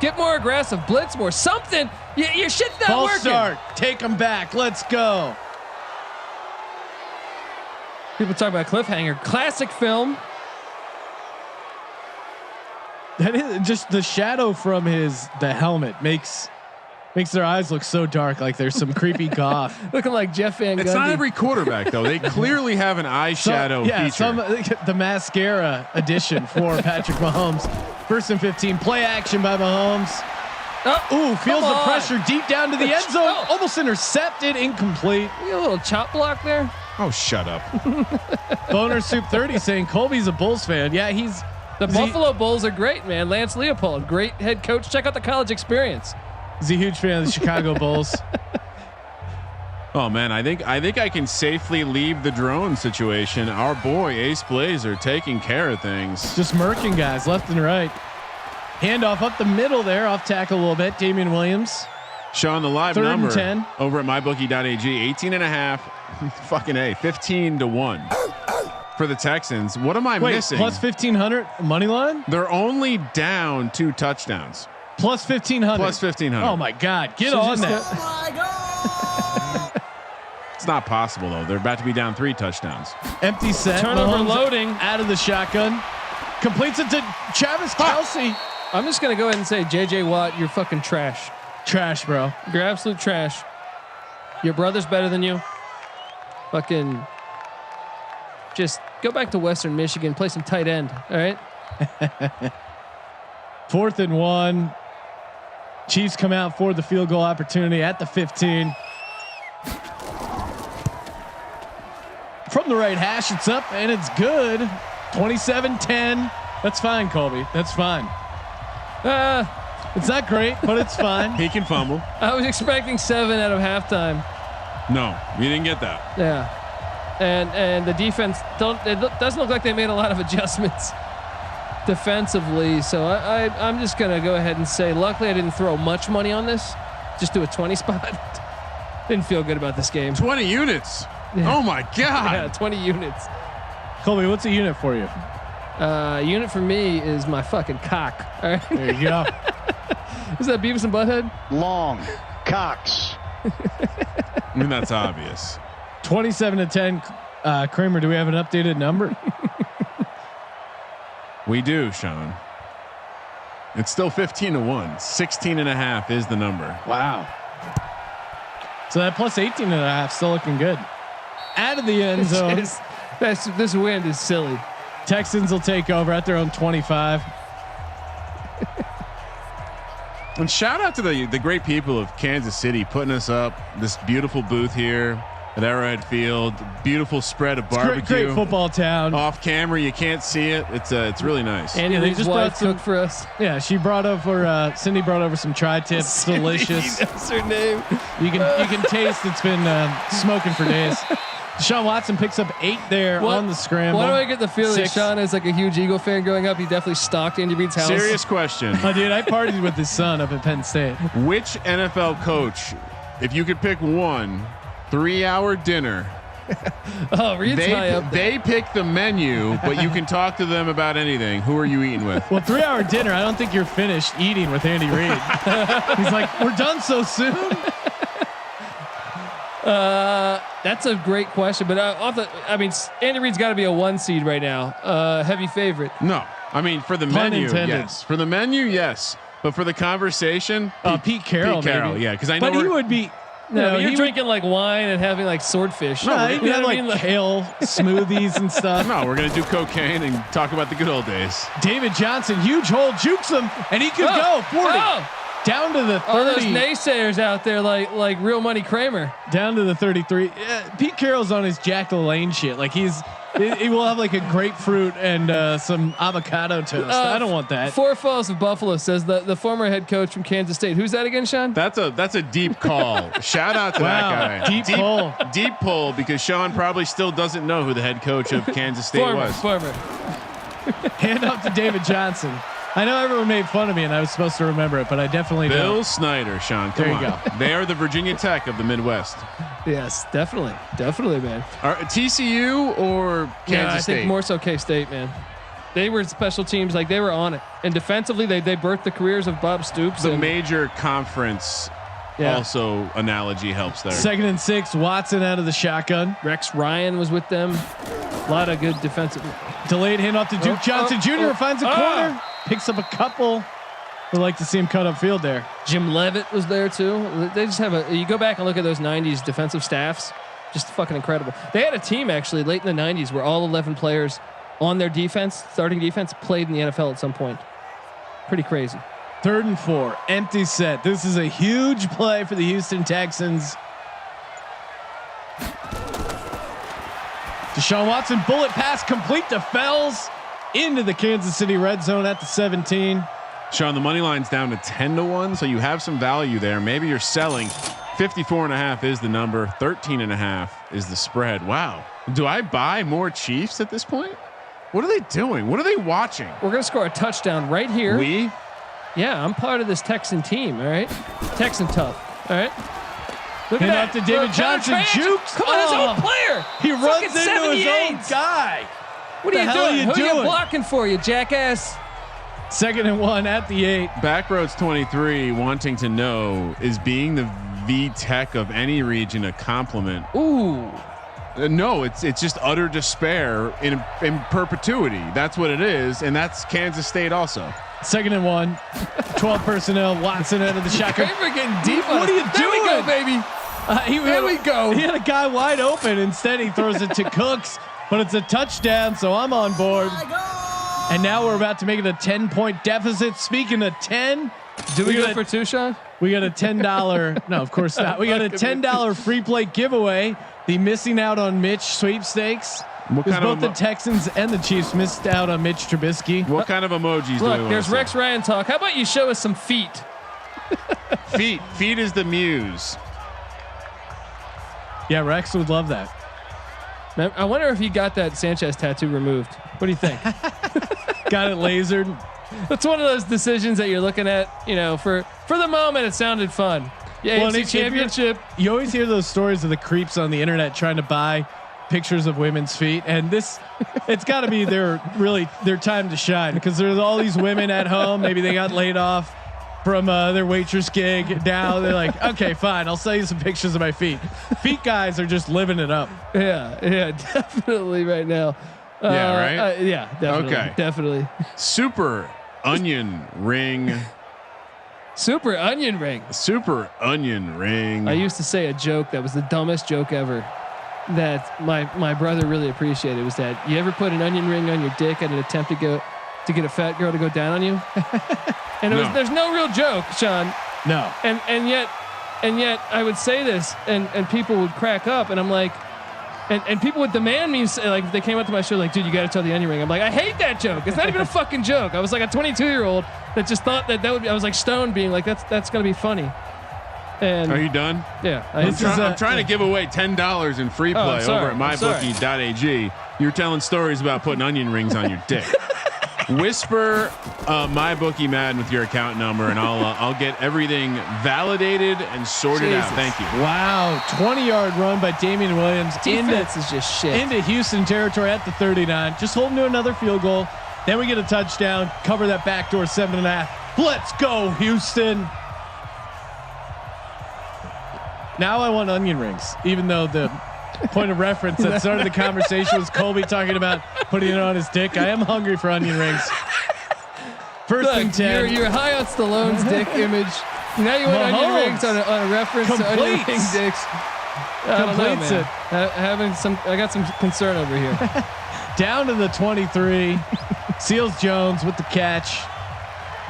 C: Get more aggressive. Blitz more. Something. Your shit's not
A: False
C: working.
A: start. Take them back. Let's go.
C: People talk about cliffhanger. Classic film.
A: That is just the shadow from the helmet makes their eyes look so dark, like there's some creepy goth.
C: Looking like Jeff Van Gundy.
B: It's not every quarterback though. They clearly have an eyeshadow feature.
A: The mascara edition for Patrick Mahomes. 1st and 15. Play action by Mahomes. Ooh, feels the
C: on.
A: pressure deep down to the end zone. Almost intercepted. Incomplete.
C: You got a little chop block there.
B: Oh, shut up.
A: Boner Soup 30 saying Colby's a Bulls fan. Yeah,
C: The Buffalo Bulls are great, man. Lance Leopold, great head coach. Check out the college experience.
A: He's a huge fan of the Chicago Bulls.
B: Oh man, I think I can safely leave the drone situation. Our boy Ace Blazer taking care of things.
A: Just murking guys left and right. Handoff up the middle there, off tackle a little bit. Damian Williams.
B: Sean, the live
A: 3rd and
B: number
A: 10.
B: over at mybookie.ag, 18.5, fucking A, 15-1 for the Texans. What am I missing?
A: Plus 1,500 money line.
B: They're only down 2 touchdowns.
A: Plus 1,500.
B: Plus 1,500.
A: Oh my God! Get
C: So
A: on
C: just
A: that.
B: It's not possible though. They're about to be down 3 touchdowns.
A: Empty set.
C: Turnover
A: Mahomes
C: loading.
A: out of the shotgun. Completes it to Travis Kelce.
C: I'm just gonna go ahead and say, JJ Watt, you're fucking trash.
A: Trash, bro.
C: You're absolute trash. Your brother's better than you. Fucking just go back to Western Michigan, play some tight end. All right.
A: 4th and 1. Chiefs come out for the field goal opportunity at the 15. From the right hash, it's up and it's good. 27-10. That's fine, Colby. That's fine. It's not great, but it's fine.
B: He can fumble.
C: I was expecting 7 out of halftime.
B: No, you didn't get that.
C: Yeah. And the defense doesn't look like they made a lot of adjustments defensively. So I'm just gonna go ahead and say, luckily I didn't throw much money on this. Just do a 20 spot. Didn't feel good about this game.
B: 20 units.
C: Yeah.
B: Oh my God.
C: Yeah, 20 units.
A: Colby, what's a unit for you?
C: Unit for me is my fucking cock. All right.
A: There you go.
C: Is that Beavis and Butthead?
I: Long cocks.
B: I mean, that's obvious.
A: 27-10. Kramer, do we have an updated number?
B: We do, Sean. It's still 15-1. 16.5 is the number.
A: Wow. So that plus 18.5 still looking good. Out of the end zone.
C: This wind is silly.
A: Texans will take over at their own 25.
B: And shout out to the great people of Kansas City putting us up this beautiful booth here at Arrowhead Field. Beautiful spread of barbecue.
A: Great football town.
B: Off camera, you can't see it. It's really nice.
C: And
A: they just brought some
C: cooked for us.
A: Yeah, she brought over. Cindy brought over some tri-tips. Delicious.
C: That's her name.
A: You can taste it's been smoking for days. Deshaun Watson picks up 8 there on the scramble.
C: Why do I get the feeling
A: 6.
C: Sean is like a huge Eagle fan growing up? He definitely stalked Andy Reid's house.
B: Serious question.
A: Oh, dude, I partied with his son up at Penn State.
B: Which NFL coach, if you could pick one 3-hour dinner,
C: Oh, Reid's high up there.
B: they pick the menu, but you can talk to them about anything. Who are you eating with?
A: Well, 3-hour dinner. I don't think you're finished eating with Andy Reid. He's like, we're done so soon.
C: That's a great question, but Andy Reid's got to be a 1 seed right now. Heavy favorite.
B: No, I mean for the
A: Pun
B: menu,
A: intended.
B: yes. For the menu, yes. But for the conversation,
A: Pete Carroll, maybe.
B: yeah, because I know.
A: But he would be.
C: No, you're
A: he
C: drinking like wine and having like swordfish.
A: No, he'd
C: You know
A: have
C: what I
A: like
C: mean?
A: kale smoothies and stuff.
B: No, we're gonna do cocaine and talk about the good old days.
A: David Johnson, huge hole, jukes him, and he could go 40 down to the 30.
C: All those naysayers out there, like real money Kramer.
A: Down to the 33. Pete Carroll's on his Jack LaLanne shit. Like he will have like a grapefruit and some avocado toast. I don't want that.
C: Four Falls of Buffalo says the former head coach from Kansas State. Who's that again, Sean?
B: That's a deep call. Shout out to that guy.
A: Deep pull.
B: Deep pull because Sean probably still doesn't know who the head coach of Kansas State was.
C: Former.
A: Hand up to David Johnson. I know everyone made fun of me and I was supposed to remember it, but I definitely
B: Bill
A: don't.
B: Snyder, Sean. Come
A: There
B: on.
A: you go.
B: They are the Virginia Tech of the Midwest.
C: Yes, definitely, man.
B: TCU or Kansas
C: I
B: State?
C: think more so K-State, man. They were special teams, like they were on it, and defensively they birthed the careers of Bob Stoops.
B: The major conference. Also, analogy helps there.
A: 2nd and 6. Watson out of the shotgun.
C: Rex Ryan was with them. A lot of good defensive.
A: Delayed handoff to Duke Johnson Jr. Finds a corner. Picks up a couple. We'd like to see him cut up field there.
C: Jim Leavitt was there too. They just have you go back and look at those 90s defensive staffs, just fucking incredible. They had a team actually late in the 90s where all 11 players on their defense, starting defense, played in the NFL at some point. Pretty crazy.
A: 3rd and 4. Empty set. This is a huge play for the Houston Texans. Deshaun Watson, bullet pass complete to Fells into the Kansas City red zone at the 17.
B: Sean, the money line's down to 10-1, so you have some value there. Maybe you're selling. 54.5 is the number. 13.5 is the spread. Wow. Do I buy more Chiefs at this point? What are they doing? What are they watching?
C: We're gonna score a touchdown right here. Yeah, I'm part of this Texan team. All right, Texan tough. All right. Look at that.
A: To David Johnson, jukes.
C: Come on, his own player.
A: He runs into
C: 78.
A: his own guy.
C: What are you doing? Who
A: doing?
C: are you blocking for, you jackass?
A: 2nd and 1 at the 8.
B: Backroads 23 wanting to know, is being the V-Tech of any region a compliment?
C: Ooh.
B: No, it's just utter despair in perpetuity. That's what it is, and that's Kansas State also.
A: 2nd and 1. 12 personnel. Watson out of the shotgun.
C: Kramer getting deep.
A: What are you doing?
C: There we go, baby. Here we go.
A: He had a guy wide open. Instead, he throws it to Cooks, but it's a touchdown. So I'm on board. And now we're about to make it a 10-point deficit. Speaking of 10,
C: do we go for 2, Sean?
A: We got a $10. No, of course not. We got a $10 free play giveaway. The missing out on Mitch sweepstakes. Because both the Texans and the Chiefs missed out on Mitch Trubisky.
B: What kind of emojis?
C: Look, there's Rex Ryan talk. How about you show us some feet?
B: Feet is the muse.
A: Yeah, Rex would love that.
C: I wonder if he got that Sanchez tattoo removed. What do you think?
A: Got it lasered.
C: That's one of those decisions that you're looking at. You know, for the moment, it sounded fun. Yeah, well, championship.
A: You always hear those stories of the creeps on the internet trying to buy pictures of women's feet, and it's got to be their time to shine, because there's all these women at home. Maybe they got laid off from their waitress gig. Now they're like, okay, fine, I'll sell you some pictures of my feet. Feet guys are just living it up.
C: Yeah, definitely right now.
B: Yeah, right.
C: Yeah, definitely.
B: Okay,
C: definitely.
B: Super onion ring.
C: Super onion ring.
B: Super onion ring.
C: I used to say a joke that was the dumbest joke ever, that my brother really appreciated, was that you ever put an onion ring on your dick in an attempt to get a fat girl to go down on you? And there's no real joke, Sean.
A: No.
C: And yet I would say this and people would crack up, and I'm like, and people would demand me, like, if they came up to my show like, dude, you got to tell the onion ring. I'm like, I hate that joke. It's not even a fucking joke. I was like a 22-year-old that just thought that would be, I was like stoned being like, that's going to be funny. And
B: are you done?
C: Yeah.
B: I'm trying to give away $10 in free play over at mybookie.ag. You're telling stories about putting onion rings on your dick. Whisper MyBookie Madden with your account number, and I'll get everything validated and sorted out. Thank you.
A: Wow, 20-yard run by Damian Williams.
C: Defense is just shit.
A: Into Houston territory at the 39. Just holding to another field goal. Then we get a touchdown. Cover that backdoor 7.5. Let's go, Houston. Now I want onion rings, even though the point of reference that started the conversation was Colby talking about putting it on his dick. I am hungry for onion rings. First and 10.
C: You're high on Stallone's dick image. Now you want onion rings on a reference to onion ring dicks.
A: Completes it.
C: I got some concern over here.
A: Down to the 23. Seals Jones with the catch.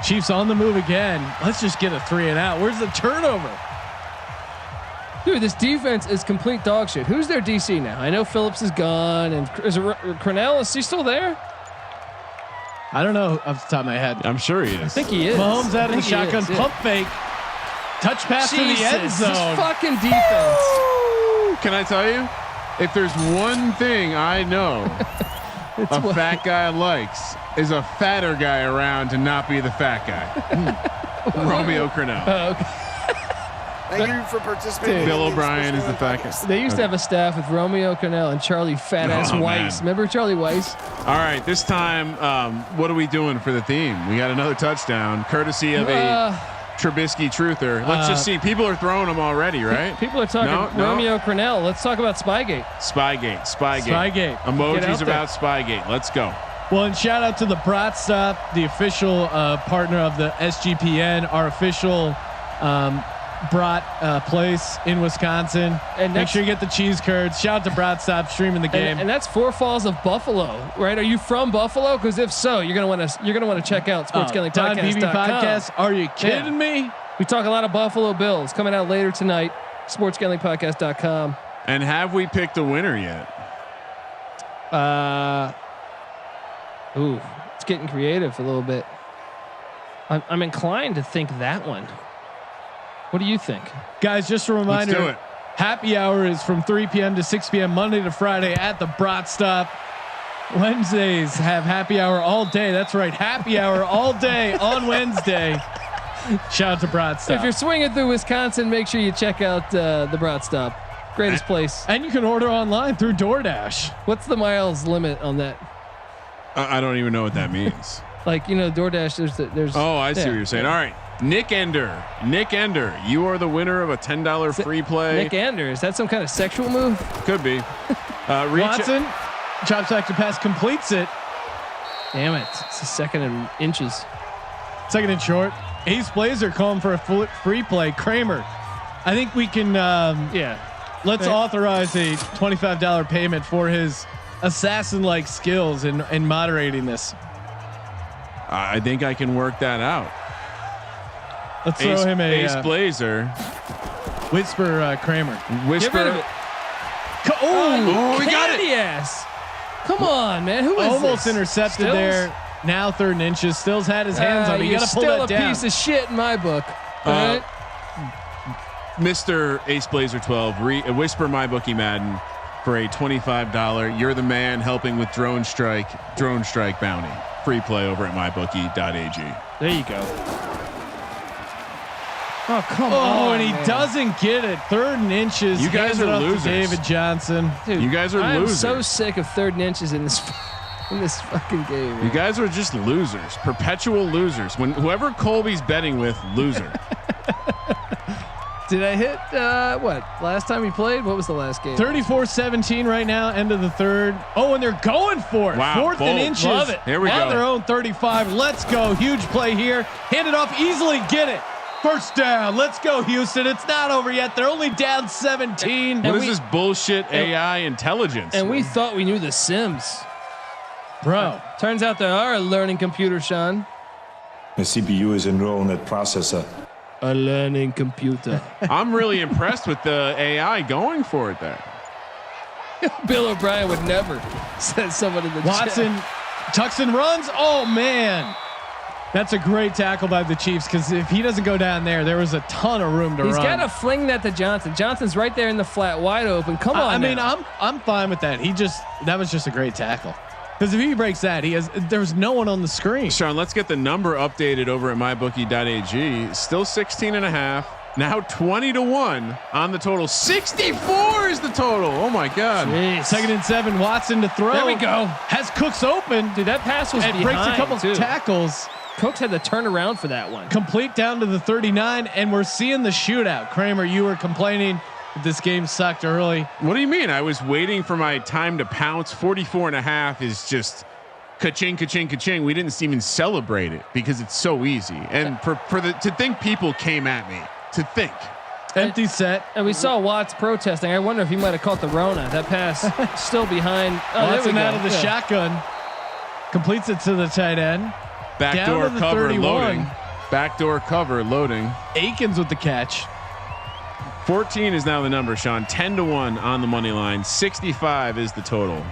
A: Chiefs on the move again. Let's just get a 3 and out. Where's the turnover?
C: Dude, this defense is complete dog shit. Who's their DC now? I know Phillips is gone, and is it Cornell? Is he still there?
A: I don't know off the top of my head.
B: I'm sure he is.
C: I think he is.
A: Mahomes out of the shotgun, pump fake, touch pass to the end zone.
C: This fucking defense.
B: Can I tell you? If there's one thing I know a fat guy likes, is a fatter guy around to not be the fat guy. Romeo Cornell.
C: Okay.
F: Thank you for participating.
B: Bill O'Brien is the fat guy.
C: They used to have a staff with Romeo Cornell and Charlie fat ass Weiss. Remember Charlie Weiss?
B: All right, this time, what are we doing for the theme? We got another touchdown, courtesy of a Trubisky truther. Let's just see. People are throwing them already, right?
C: People are talking Romeo Cornell. Let's talk about Spygate.
B: Spygate. Emojis about Spygate. Let's go.
A: Well, and shout out to the Brat Stop, the official partner of the SGPN, our official brat place in Wisconsin. And make sure you get the cheese curds. Shout out to Brat Stop streaming the game.
C: And that's Four Falls of Buffalo, right? Are you from Buffalo? Because if so, you're gonna want to check out sportsgamblingpodcast.com.
A: Are you kidding me?
C: We talk a lot of Buffalo Bills coming out later tonight. Sportsgamblingpodcast.com.
B: And have we picked a winner yet?
C: It's getting creative a little bit. I'm inclined to think that one. What do you think?
A: Guys, just a reminder.
B: Let's do it.
A: Happy hour is from 3 p.m. to 6 p.m. Monday to Friday at the Brat Stop. Wednesdays have happy hour all day. That's right. Happy hour all day on Wednesday. Shout out to Brat Stop.
C: If you're swinging through Wisconsin, make sure you check out the Brat Stop. Greatest place.
A: And you can order online through DoorDash.
C: What's the miles limit on that?
B: I don't even know what that means.
C: Like, DoorDash, there's.
B: Oh, I see what you're saying. All right. Nick Ender, you are the winner of a $10 free play.
C: Nick Ender, is that some kind of sexual move?
B: Could be.
A: Watson, chops back to pass, completes it.
C: Damn it. It's a second and inches.
A: Second and short. Ace Blazer calling for a free play. Kramer I think we can. Let's authorize a $25 payment for his assassin-like skills in moderating this.
B: I think I can work that out.
A: Let's throw him a
B: Ace Blazer.
A: Whisper Kramer.
B: Whisper.
C: Oh,
B: we got it.
C: Ass. Come on, man. Who is
A: almost
C: this?
A: intercepted
C: Stills?
A: there? Now 3rd and inches. Stills had his hands on it. You got to pull
C: still
A: that down.
C: a piece of shit in my book. All right?
B: Mr. Ace Blazer 12, whisper my bookie Madden for a $25. You're the man helping with drone strike bounty. Free play over at mybookie.ag.
C: There you go. Oh, come on.
A: Oh, and he
C: man.
A: doesn't get it. 3rd and inches.
B: You guys
A: Hands it
B: are
A: up to
B: losers.
A: David Johnson.
C: Dude,
B: You guys are
C: I am
B: losers.
C: so sick of 3rd and inches in this fucking game. Man.
B: You guys are just losers, perpetual losers. When whoever Colby's betting with, loser.
C: Did I hit what last time we played? What was the last game?
A: 34-17 right now, end of the 3rd. Oh, and they're going for it.
B: Wow,
A: 4th and
B: bold.
A: inches.
C: Love it.
B: Here we
A: on
B: go.
A: their own 35. Let's go. Huge play here. Hand it off easily. Get it. First down. Let's go, Houston. It's not over yet. They're only down 17.
B: What is this bullshit AI intelligence?
C: And we thought we knew the Sims.
A: Bro.
C: Turns out they are a learning computer, Sean.
G: The CPU is a neural net processor.
C: A learning computer.
B: I'm really impressed with the AI going for it there.
C: Bill O'Brien would never, said someone in the
A: Watson tucks and runs. Oh, man. That's a great tackle by the Chiefs, because if he doesn't go down there was a ton of room to
C: He's
A: run.
C: got to fling that to Johnson. Johnson's right there in the flat, wide open. Come on.
A: I mean,
C: now.
A: I'm fine with that. That was just a great tackle. Because if he breaks that, there's no one on the screen.
B: Sean, let's get the number updated over at mybookie.ag. Still 16.5. Now 20-1 on the total. 64 is the total. Oh my God.
C: Jeez.
A: 2nd and 7. Watson to throw.
C: There we go.
A: Has Cooks open.
C: Dude, that pass was
A: and
C: behind,
A: breaks a couple
C: too.
A: tackles.
C: Cooks had to turn around for that one.
A: Complete down to the 39, and we're seeing the shootout. Kramer, you were complaining that this game sucked early.
B: What do you mean? I was waiting for my time to pounce. 44.5 is just ka-ching, ka-ching, ka-ching. We didn't even celebrate it because it's so easy. And to think people came at me to think.
A: Empty set.
C: And we saw Watts protesting. I wonder if he might have caught the Rona. That pass still behind. Oh,
A: Watson
C: there we
A: out
C: go.
A: of the shotgun. Completes it to the tight end.
B: Backdoor
A: Down to the
B: cover
A: 31.
B: loading. Backdoor cover loading.
A: Akins with the catch.
B: 14 is now the number, Sean. 10-1 on the money line. 65 is the total.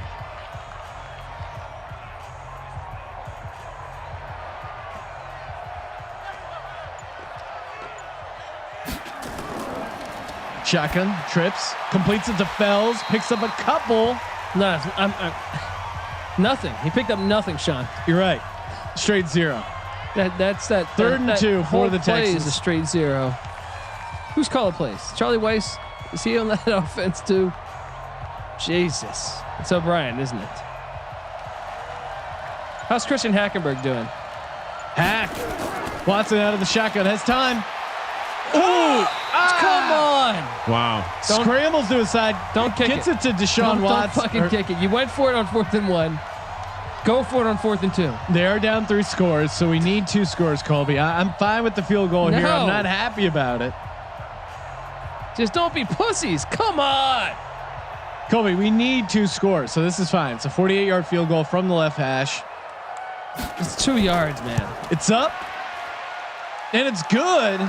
A: Shotgun trips, completes it to Fells, picks up a couple.
C: No, nothing. He picked up nothing, Sean.
A: You're right. Straight zero.
C: That's that
A: 3rd and 2
C: whole
A: for the
C: play
A: Texans.
C: is a straight zero. Who's calling plays? Charlie Weiss? Is he on that offense too? Jesus, it's O'Brien, isn't it? How's Christian Hackenberg doing?
A: Hack. Watson out of the shotgun, has time.
C: Ooh! Come on!
B: Wow.
A: Scrambles to his side.
C: Don't kick
A: Gets
C: it.
A: it to Deshaun Watts.
C: Don't fucking kick it. You went for it on 4th and 1. Go for it on 4th and 2.
A: They are down 3 scores, so we need 2 scores, Colby. I'm fine with the field goal here. I'm
C: No.
A: not happy about it.
C: Just don't be pussies. Come on.
A: Colby, we need 2 scores, so this is fine. It's a 48-yard field goal from the left hash.
C: It's 2 yards, man.
A: It's up, and it's good.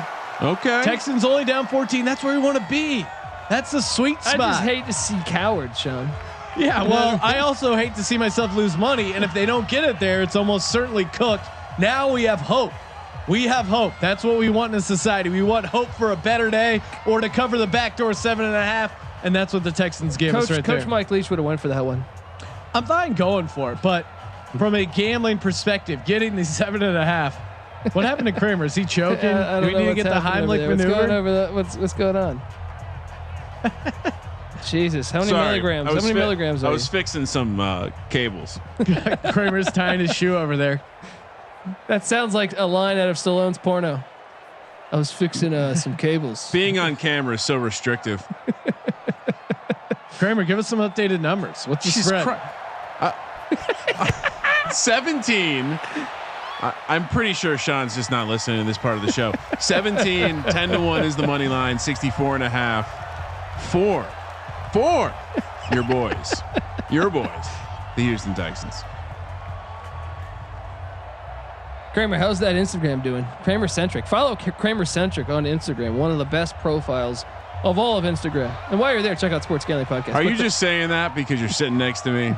B: Okay.
A: Texans only down 14. That's where we want to be. That's the sweet spot.
C: I just hate to see cowards, Sean.
A: Yeah, well, I also hate to see myself lose money, and if they don't get it there, it's almost certainly cooked. Now we have hope. We have hope. That's what we want in a society. We want hope for a better day or to cover the backdoor 7.5, and that's what the Texans gave us right there.
C: Coach Mike Leach would have went for that one.
A: I'm fine going for it, but from a gambling perspective, getting the 7.5. What happened to Kramer? Is he choking?
C: I
A: Do
C: don't
A: we
C: know
A: need to
C: what's
A: get the
C: happening over
A: Heimlich
C: there.
A: maneuver?
C: What's going on? Jesus, how many milligrams? How many milligrams?
B: I was fixing some cables.
A: Kramer's tying his shoe over there.
C: That sounds like a line out of Stallone's porno. I was fixing some cables.
B: Being on camera is so restrictive.
A: Kramer, give us some updated numbers. What's the spread?
B: 17. I'm pretty sure Sean's just not listening to this part of the show. 17, 10-1 is the money line. 64.5. 4. Your boys, the Houston Texans.
C: Kramer, how's that Instagram doing? Kramer Centric. Follow Kramer Centric on Instagram. One of the best profiles of all of Instagram. And while you're there, check out Sports Gambling Podcast.
B: Are you just saying that because you're sitting next to me?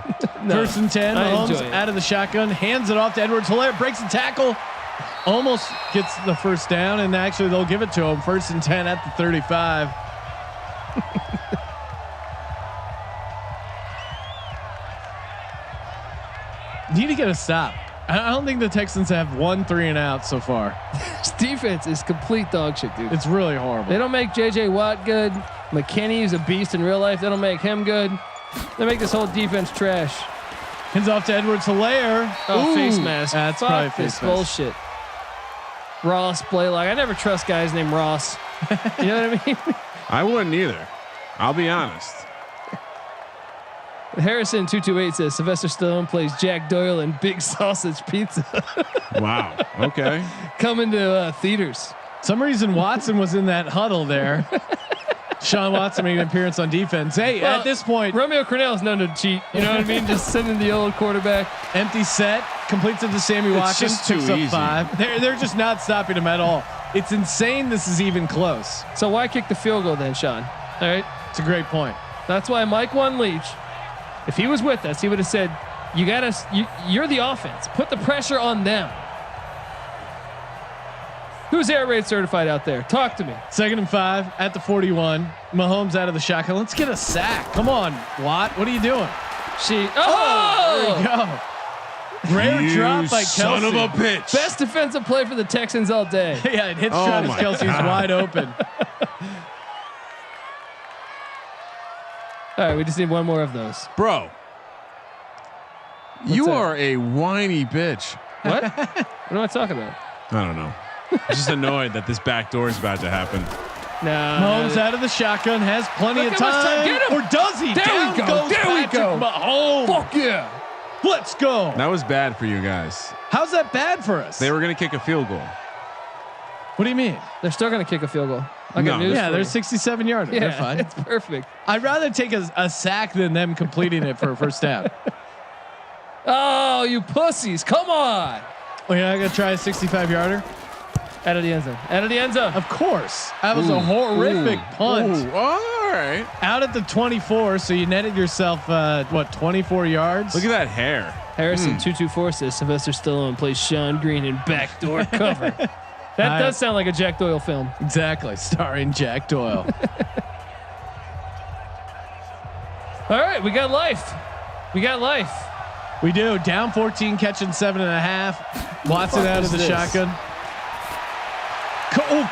C: No,
A: First and 10. Mahomes out of the shotgun, hands it off to Edwards-Helaire, breaks the tackle, almost gets the first down, and actually they'll give it to him. First and 10 at the 35. Need to get a stop. I don't think the Texans have 1 3 and out so far.
C: This defense is complete dog shit, dude.
A: It's really horrible.
C: They don't make JJ Watt good. McKinney is a beast in real life. They don't make him good. They make this whole defense trash.
A: Hands off to Edwards-Helaire.
C: Oh, face mask.
A: That's
C: Fuck
A: probably
C: this
A: face mask.
C: bullshit. Ross Blaylock. I never trust guys named Ross. You know what I mean?
B: I wouldn't either. I'll be honest.
C: Harrison 228 says Sylvester Stallone plays Jack Doyle in Big Sausage Pizza.
B: Wow. Okay.
C: Coming to theaters.
A: Some reason Watson was in that huddle there. Sean Watson made an appearance on defense. Hey,
C: Well,
A: at this point,
C: Romeo Cornell's known to cheat. You know what I mean? Just sending the old quarterback.
A: empty set, completes it to Sammy Watkins.
B: just too
A: picks up
B: easy.
A: 5. They're just not stopping him at all. It's insane. This is even close.
C: So why kick the field goal then, Sean? All right.
A: It's a great point.
C: That's why Mike One Leach, if he was with us, he would have said, "You got us. You're the offense. Put the pressure on them." Who's air raid certified out there? Talk to me.
A: 2nd and 5 at the 41. Mahomes out of the shotgun. Let's get a sack. Come on, Watt. What are you doing?
C: There
A: There you go. Rare
B: You
A: drop by
B: son
A: Kelsey.
B: of a bitch.
C: Best defensive play for the Texans all day.
A: Yeah, it hits
B: Oh
A: Travis
B: my
A: Kelsey's
B: God.
A: wide open.
C: All right, we just need one more of those.
B: Bro. You
C: that?
B: are a whiny bitch.
C: What? What am I talking about?
B: I don't know. I'm just annoyed that this back door is about to happen.
C: No.
A: Mahomes out of the shotgun, has plenty
C: Look
A: of
C: how much time.
A: time.
C: Get him.
A: Or does he?
C: There
A: Down
C: we go.
A: goes
C: There we
A: Patrick
C: go.
A: Mahomes.
C: Fuck yeah.
A: Let's go.
B: That was bad for you guys.
A: How's that bad for us?
B: They were going to kick a field goal.
A: What do you mean?
C: They're still going to kick a field goal. I
B: No.
C: got news
A: Yeah,
C: for
A: they're
C: you.
A: 67 yarder.
C: Yeah,
A: They're fine.
C: it's perfect.
A: I'd rather take a sack than them completing it for a first down.
C: Oh, you pussies. Come on.
A: Oh, yeah, I got to try a 65 yarder.
C: Out of the end zone. Out of the end zone.
A: Of course. That was a horrific punt.
B: Ooh, all right.
A: Out at the 24, so you netted yourself, 24 yards?
B: Look at that hair.
C: Harrison 224 says Sylvester Stallone plays Sean Green in backdoor cover. That does sound like a Jack Doyle film.
A: Exactly. Starring Jack Doyle.
C: All right, we got life. We got life.
A: We do. Down 14, catching 7.5. Watson out of the shotgun.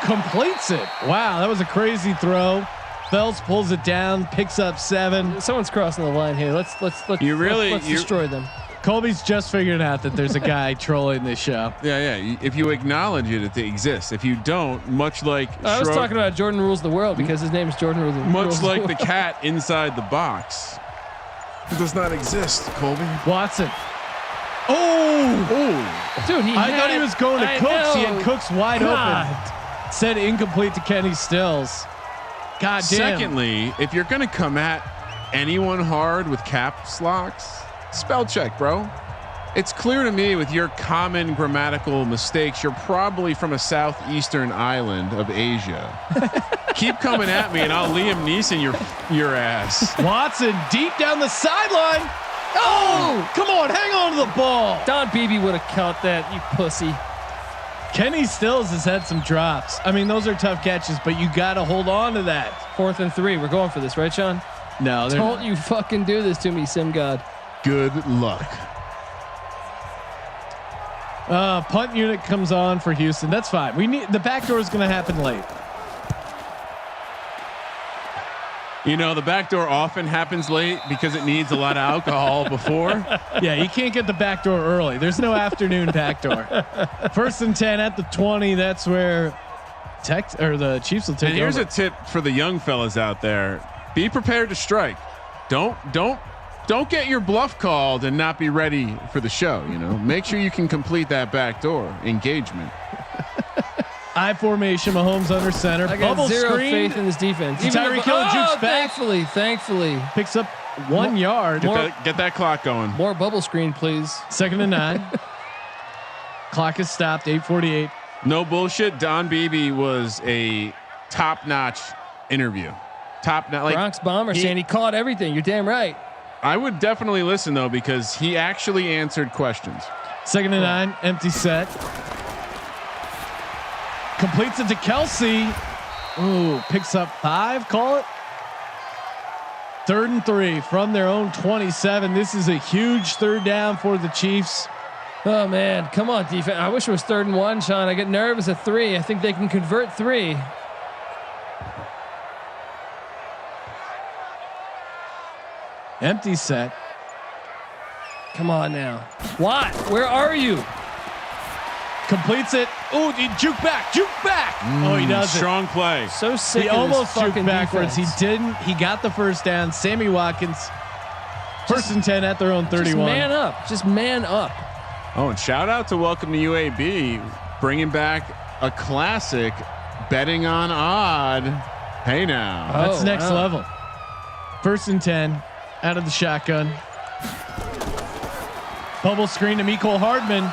A: Completes it. Wow, that was a crazy throw. Fells pulls it down, picks up 7.
C: Someone's crossing the line here. Let's destroy them.
A: Colby's just figuring out that there's a guy trolling this show.
B: Yeah. If you acknowledge it, it exists. If you don't, much like
C: I was talking about Jordan rules the world because his name is Jordan rules.
B: much like the cat inside the box, it does not exist, Colby.
A: Watson. Oh,
C: Dude,
A: I thought he was going to Cooks. He
C: know.
A: had Cooks wide
C: God.
A: open. Said incomplete to Kenny Stills. God damn.
B: Secondly, if you're gonna come at anyone hard with caps locks, spell check, bro. It's clear to me with your common grammatical mistakes, you're probably from a southeastern island of Asia. Keep coming at me, and I'll Liam Neeson your ass.
A: Watson deep down the sideline. Oh, come on, hang on to the ball.
C: Don Beebe would have caught that, you pussy.
A: Kenny Stills has had some drops. I mean, those are tough catches, but you got to hold on to that.
C: 4th and 3. We're going for this, right, Sean?
A: No, they're
C: Don't you fucking do this to me, Sim God.
B: Good luck.
A: Punt unit comes on for Houston. That's fine. We need the back door is going to happen late.
B: You know, the back door often happens late because it needs a lot of alcohol before.
A: Yeah, you can't get the back door early. There's no afternoon back door. 1st and 10 at the 20. That's where the Chiefs will take
B: And here's
A: over.
B: a tip for the young fellas out there: be prepared to strike. Don't don't get your bluff called and not be ready for the show. You know, make sure you can complete that backdoor engagement.
A: I formation. Mahomes under center.
C: I got
A: Bubble
C: zero
A: screen.
C: faith in this defense.
A: Tyreek Hill jukes back.
C: Thankfully,
A: Picks up 1 yard.
B: Get that clock going.
C: more bubble screen, please.
A: 2nd and 9. Clock is stopped. 8:48.
B: No bullshit. Don Beebe was a top-notch interview. Top-notch.
C: Bronx Bomber saying he caught everything. You're damn right.
B: I would definitely listen though because he actually answered questions.
A: 2nd and 9. Empty set. Completes it to Kelsey. Ooh, picks up 5. Call it. 3rd and 3 from their own 27. This is a huge 3rd down for the Chiefs.
C: Oh man, come on defense. I wish it was 3rd and 1, Sean. I get nervous at 3. I think they can convert 3.
A: Empty set.
C: Come on now. What? Where are you?
A: Completes it. Oh, he juke back. Oh, he does it.
B: Strong play.
C: So sick.
A: He
C: of this
A: almost juked
C: fucking
A: backwards.
C: defense.
A: He didn't. He got the 1st down. Sammy Watkins. 1st and 10 at their own 31.
C: Just man up. Just man up.
B: Oh, and shout out to Welcome to UAB, bringing back a classic, betting on odd. Hey now.
A: That's next level. 1st and 10 out of the shotgun. Bubble screen to Mecole Hardman.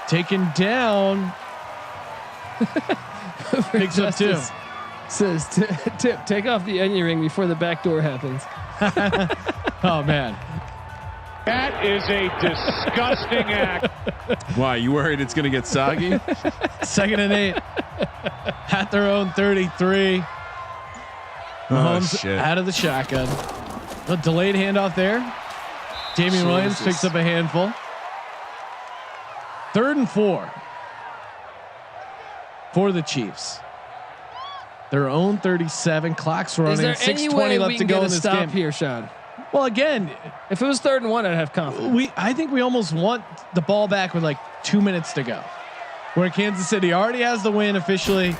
A: Taken down. Picks up 2.
C: Says Tip, take off the onion ring before the back door happens.
A: Oh man.
I: That is a disgusting act.
B: Why, you worried it's going to get soggy?
A: 2nd and 8 at their own 33. Mahomes
B: shit.
A: out of the shotgun. A delayed handoff there. Damian Williams picks up a handful. 3rd and 4 for the Chiefs. Their own 37. Clock's running.
C: Is there any
A: 6:20
C: way
A: left
C: we
A: to
C: can
A: go
C: get
A: in
C: a
A: this
C: stop
A: game.
C: here, Sean?
A: Well, again,
C: If it was 3rd and 1, I'd have confidence.
A: I think we almost want the ball back with like 2 minutes to go. Where Kansas City already has the win officially,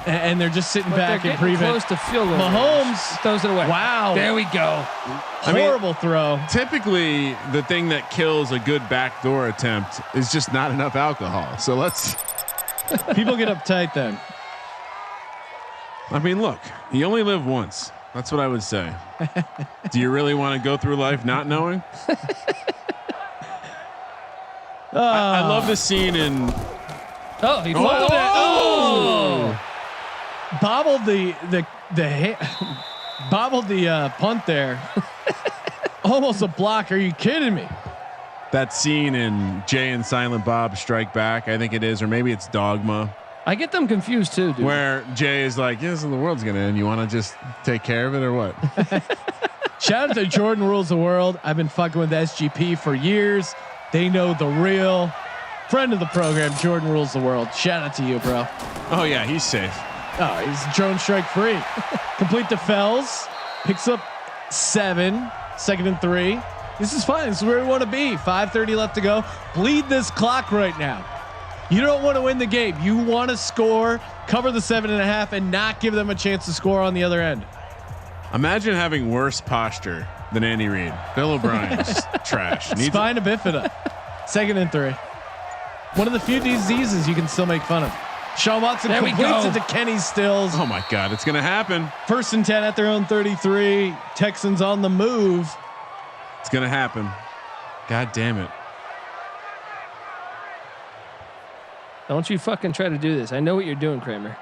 A: and they're just sitting back and prevent.
C: Close to field goal.
A: Mahomes
C: throws it away.
A: Wow.
C: There we go.
A: Horrible throw.
B: Typically, the thing that kills a good backdoor attempt is just not enough alcohol. So let's.
A: People get uptight then.
B: I mean, look, you only live once. That's what I would say. Do you really want to go through life not knowing? I love the scene in.
C: Oh, he fumbled it. Oh.
A: Bobbled bobbled the punt there. Almost a block. Are you kidding me?
B: That scene in Jay and Silent Bob Strike Back, I think it is, or maybe it's Dogma,
C: I get them confused too, dude.
B: where Jay is like, "Yes, the world's gonna end. You want to just take care of it, or what?"
A: Shout out to Jordan Rules the World. I've been fucking with SGP for years. They know the real. Friend of the program, Jordan Rules the World. Shout out to you, bro.
B: Oh yeah, he's safe.
A: Oh, he's drone strike free. Complete to Fells. Picks up 7. 2nd and 3. This is fine. This is where we want to be. 5:30 left to go. Bleed this clock right now. You don't want to win the game. You want to score, cover the 7.5, and not give them a chance to score on the other end.
B: Imagine having worse posture than Andy Reid. Bill O'Brien's trash. Needs
A: Spina bifida. 2nd and 3. One of the few diseases you can still make fun of. Sean Watson completes it to Kenny Stills.
B: Oh my God, it's gonna happen.
A: 1st and 10 at their own 33. Texans on the move.
B: It's gonna happen. God damn it.
C: Don't you fucking try to do this. I know what you're doing, Kramer.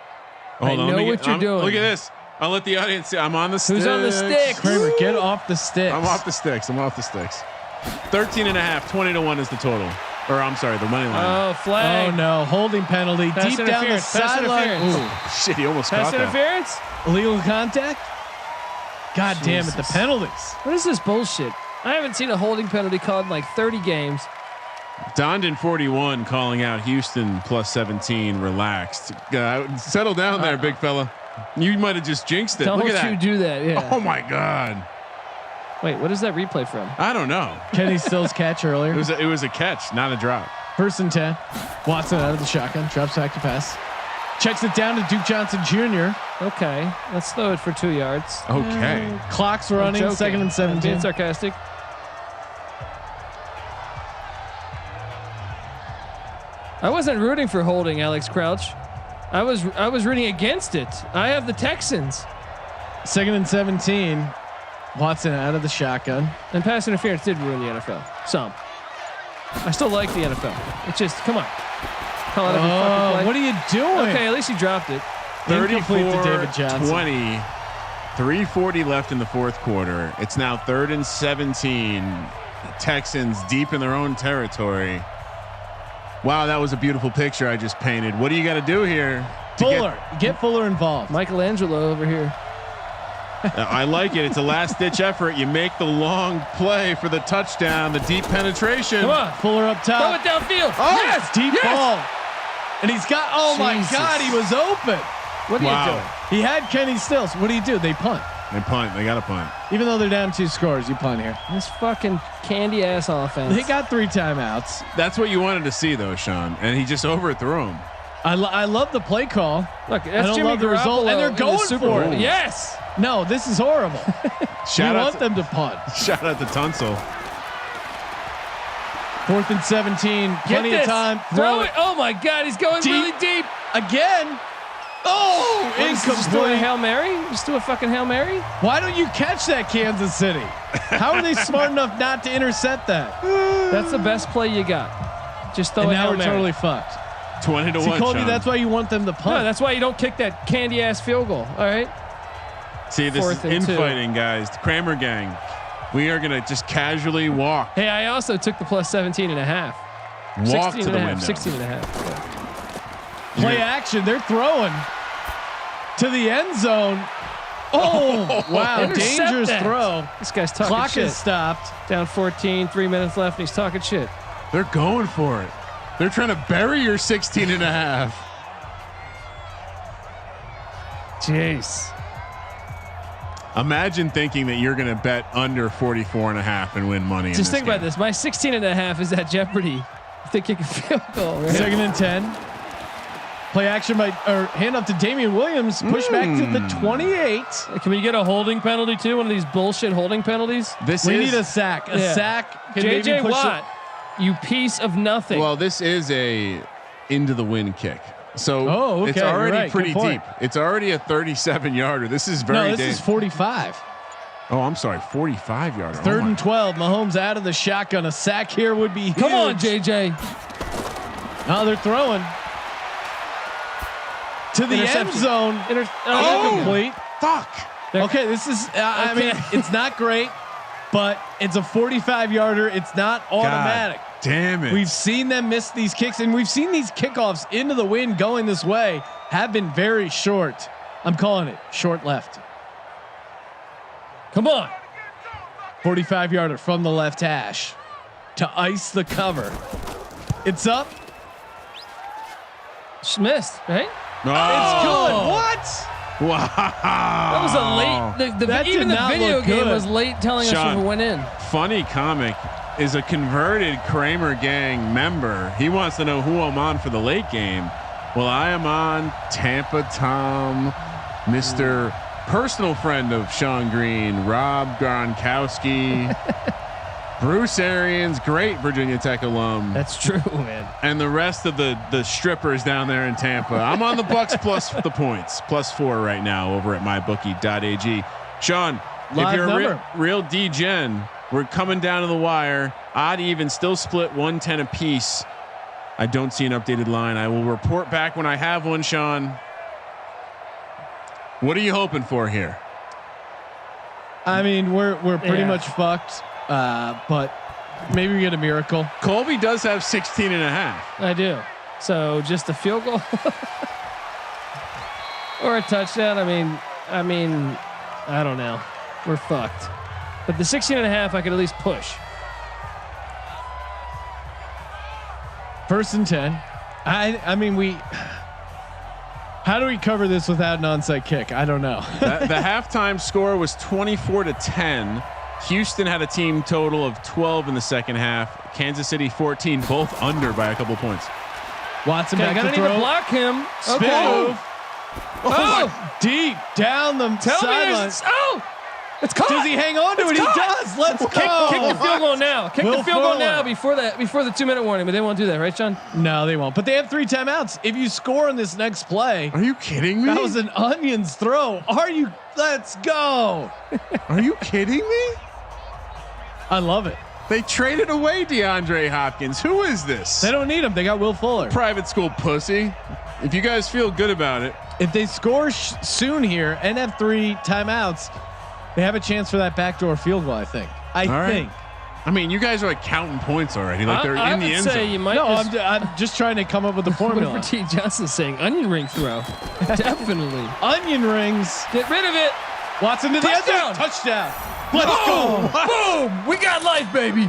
B: Hold on,
C: know what you're doing.
B: Look at this. I'll let the audience see. I'm on the sticks.
C: Who's on the sticks?
A: Kramer, get off the sticks.
B: I'm off the sticks. 13.5, 20-1 is the total. Or I'm sorry, the money line.
C: Oh, flag.
A: Oh no, holding penalty
C: Pass
A: deep down the
C: interference. Pass
A: sideline.
C: interference.
A: Ooh,
B: Shit, he almost
C: Pass
B: caught that.
C: interference?
A: illegal contact. God damn it, the penalties.
C: What is this bullshit? I haven't seen a holding penalty called in like 30 games.
B: Dondon 41 calling out Houston plus 17. Relaxed. Settle down there, big fella. You might have just jinxed it.
C: Don't
B: Look at that.
C: you do that? Yeah.
B: Oh my God.
C: Wait, what is that replay from?
B: I don't know.
A: Kenny Stills catch earlier.
B: It was a catch, not a drop.
A: 1st and 10. Watson out of the shotgun. Drops back to pass. Checks it down to Duke Johnson Jr.
C: Okay, let's throw it for 2 yards.
B: Okay.
A: Clock's running.
C: Joking.
A: 2nd and 17.
C: Being sarcastic. I wasn't rooting for holding Alex Crouch. I was rooting against it. I have the Texans.
A: 2nd and 17. Watson out of the shotgun.
C: And pass interference did ruin the NFL. Some. I still like the NFL. It's just, come on. Call out every fucking play.
A: What are you doing?
C: Okay, at least he dropped it.
A: 34 to David Johnson.
B: 20. 3:40 left in the 4th quarter. It's now 3rd and 17. Texans deep in their own territory. Wow, that was a beautiful picture I just painted. What do you got to do here?
A: Fuller, get Fuller involved.
C: Michelangelo over here.
B: I like it. It's a last-ditch effort. You make the long play for the touchdown, the deep penetration.
C: Come on,
A: Fuller up top.
C: throw it downfield.
A: Oh,
C: Yes,
A: deep
C: yes.
A: ball. And he's got. Oh my
C: Jesus.
A: God, he was open.
C: What are
B: Wow.
C: you doing?
A: He had Kenny Stills. What do you do? They punt.
B: They punt. They got to punt.
A: Even though they're down 2 scores, you punt here.
C: This fucking candy ass offense.
A: They got 3 timeouts.
B: That's what you wanted to see, though, Sean. And he just overthrew him.
A: I love the play call.
C: Look,
A: I
C: that's
A: don't
C: Jimmy
A: love the result,
C: Garoppolo
A: and they're
C: in the
A: going
C: Super
A: for
C: Bowl.
A: it.
C: Yes.
A: No, this is horrible.
B: Shout
A: you
B: out
A: want
B: to,
A: them to punt.
B: shout out to Tunsil.
A: 4th and 17. Plenty of time.
C: Throw it. Oh my God, he's going
A: Deep.
C: really deep.
A: Again. Oh,
C: Just do a
A: incomplete.
C: Hail Mary. Just do a fucking Hail Mary.
A: Why don't you catch that, Kansas City? How are they smart enough not to intercept that?
C: That's the best play you got. Just throw
A: And
C: a
A: now
C: Hail
A: we're
C: Mary.
A: totally fucked.
B: 20 to
A: See,
B: 1.
A: Colby,
B: Sean.
A: that's why you want them to punt.
C: No, that's why you don't kick that candy ass field goal. All right.
B: See, this
C: 4th
B: is
C: and 2.
B: infighting, guys. The Kramer gang. We are gonna just casually walk.
C: Hey, I also took the plus 17 and a half.
B: Walk
C: 16
B: to
C: and
B: the
C: a half,
B: window.
C: 16 and a half.
A: Play action. They're throwing to the end zone. Oh, wow.
C: Intercept
A: Dangerous
C: that.
A: throw.
C: This guy's talking
A: Clock
C: shit.
A: is stopped.
C: Down 14, 3 minutes left, and he's talking shit.
B: They're going for it. They're trying to bury your 16 and a half.
C: Jeez.
B: Imagine thinking that you're going to bet under 44 and a half and win money.
C: Just think about this. My 16 and a half is at jeopardy. If they kick a field goal, right?
A: 2nd and 10. Play action by or hand up to Damian Williams. Push back to the 28.
C: Can we get a holding penalty too? One of these bullshit holding penalties.
B: This
A: We
B: is
A: need a sack. A
C: Yeah.
A: sack. Can maybe
C: JJ
A: push
C: Watt, you piece of nothing.
B: well, this is a into the wind kick. So
A: Oh, okay,
B: it's
A: you're
B: already
A: right.
B: pretty
A: Good
B: deep.
A: point.
B: It's already a 37 yarder. This is very
A: No, this is 45.
B: Oh, I'm sorry, 45 yarder.
A: 3rd and 12. Mahomes out of the shotgun. A sack here would be huge.
C: Come on, JJ.
A: No, they're throwing to the end
C: Interception.
A: zone. Incomplete.
B: Fuck.
A: Okay, this is. I mean, it's not great, but it's a 45 yarder. It's not automatic.
B: God damn it.
A: We've seen them miss these kicks, and we've seen these kickoffs into the wind going this way have been very short. I'm calling it short left.
C: Come on.
A: 45 yarder from the left hash to ice the cover. It's up.
C: Just missed, right?
B: Oh,
A: It's good. What?
B: Wow.
C: That was a late.
A: That did
C: even the
A: not
C: video
A: look
C: game
A: good.
C: was late telling us
B: Sean.
C: if it went in.
B: Funny comic is a converted Kramer gang member. He wants to know who I'm on for the late game. Well, I am on Tampa Tom, Mr. Personal friend of Sean Green, Rob Gronkowski, Bruce Arians, great Virginia Tech alum.
C: That's true, man.
B: And the rest of the strippers down there in Tampa. I'm on the Bucks plus the points, +4 right now over at mybookie.ag. Sean,
A: Live
B: if you're
A: number.
B: a real D-gen, we're coming down to the wire. Odd even, still split 110 apiece. I don't see an updated line. I will report back when I have one, Sean. What are you hoping for here?
A: I mean, we're pretty
C: Yeah.
A: much fucked, but maybe we get a miracle.
B: Colby does have 16 and a half.
C: I do. So just a field goal or a touchdown. I mean, I don't know. We're fucked. But the 16 and a half, I could at least push.
A: 1st and 10. I mean, how do we cover this without an onside kick? I don't know.
B: The halftime score was 24-10. Houston had a team total of 12 in the second half. Kansas City 14, both under by a couple points.
A: Watson
C: Okay,
A: back
C: gonna
A: to
C: need
A: throw.
C: to block him.
A: Spin
C: Okay.
A: move.
C: Oh,
A: Deep down the
C: tell me
A: sideline.
C: there's. Oh, it's caught.
A: Does he hang on to it? He does. Let's go.
C: Kick the field goal now. Kick
A: Will
C: the field goal
A: Fuller.
C: now before the 2-minute warning. But they won't do that, right, Sean?
A: No, they won't. But they have 3 timeouts. If you score on this next play,
B: Are you kidding me?
A: that was an onions throw. Are you? Let's go.
B: Are you kidding me?
A: I love it.
B: They traded away DeAndre Hopkins. Who is this?
A: They don't need him. They got Will Fuller.
B: Private school pussy. If you guys feel good about it,
A: If they score soon here and have 3 timeouts, they have a chance for that backdoor field goal. I think. I think.
B: I mean, you guys are like counting points already. Like they're
C: I
B: in the
C: would
B: end
C: say
B: zone.
C: you might.
A: No,
C: just,
A: I'm just trying to come up with a formula.
C: Whatever T. Johnson's saying, onion ring throw. Definitely.
A: Onion rings.
C: Get rid of it.
A: Watson to the end zone.
C: Touchdown.
A: Touchdown. Let's go.
C: Boom. We got life, baby.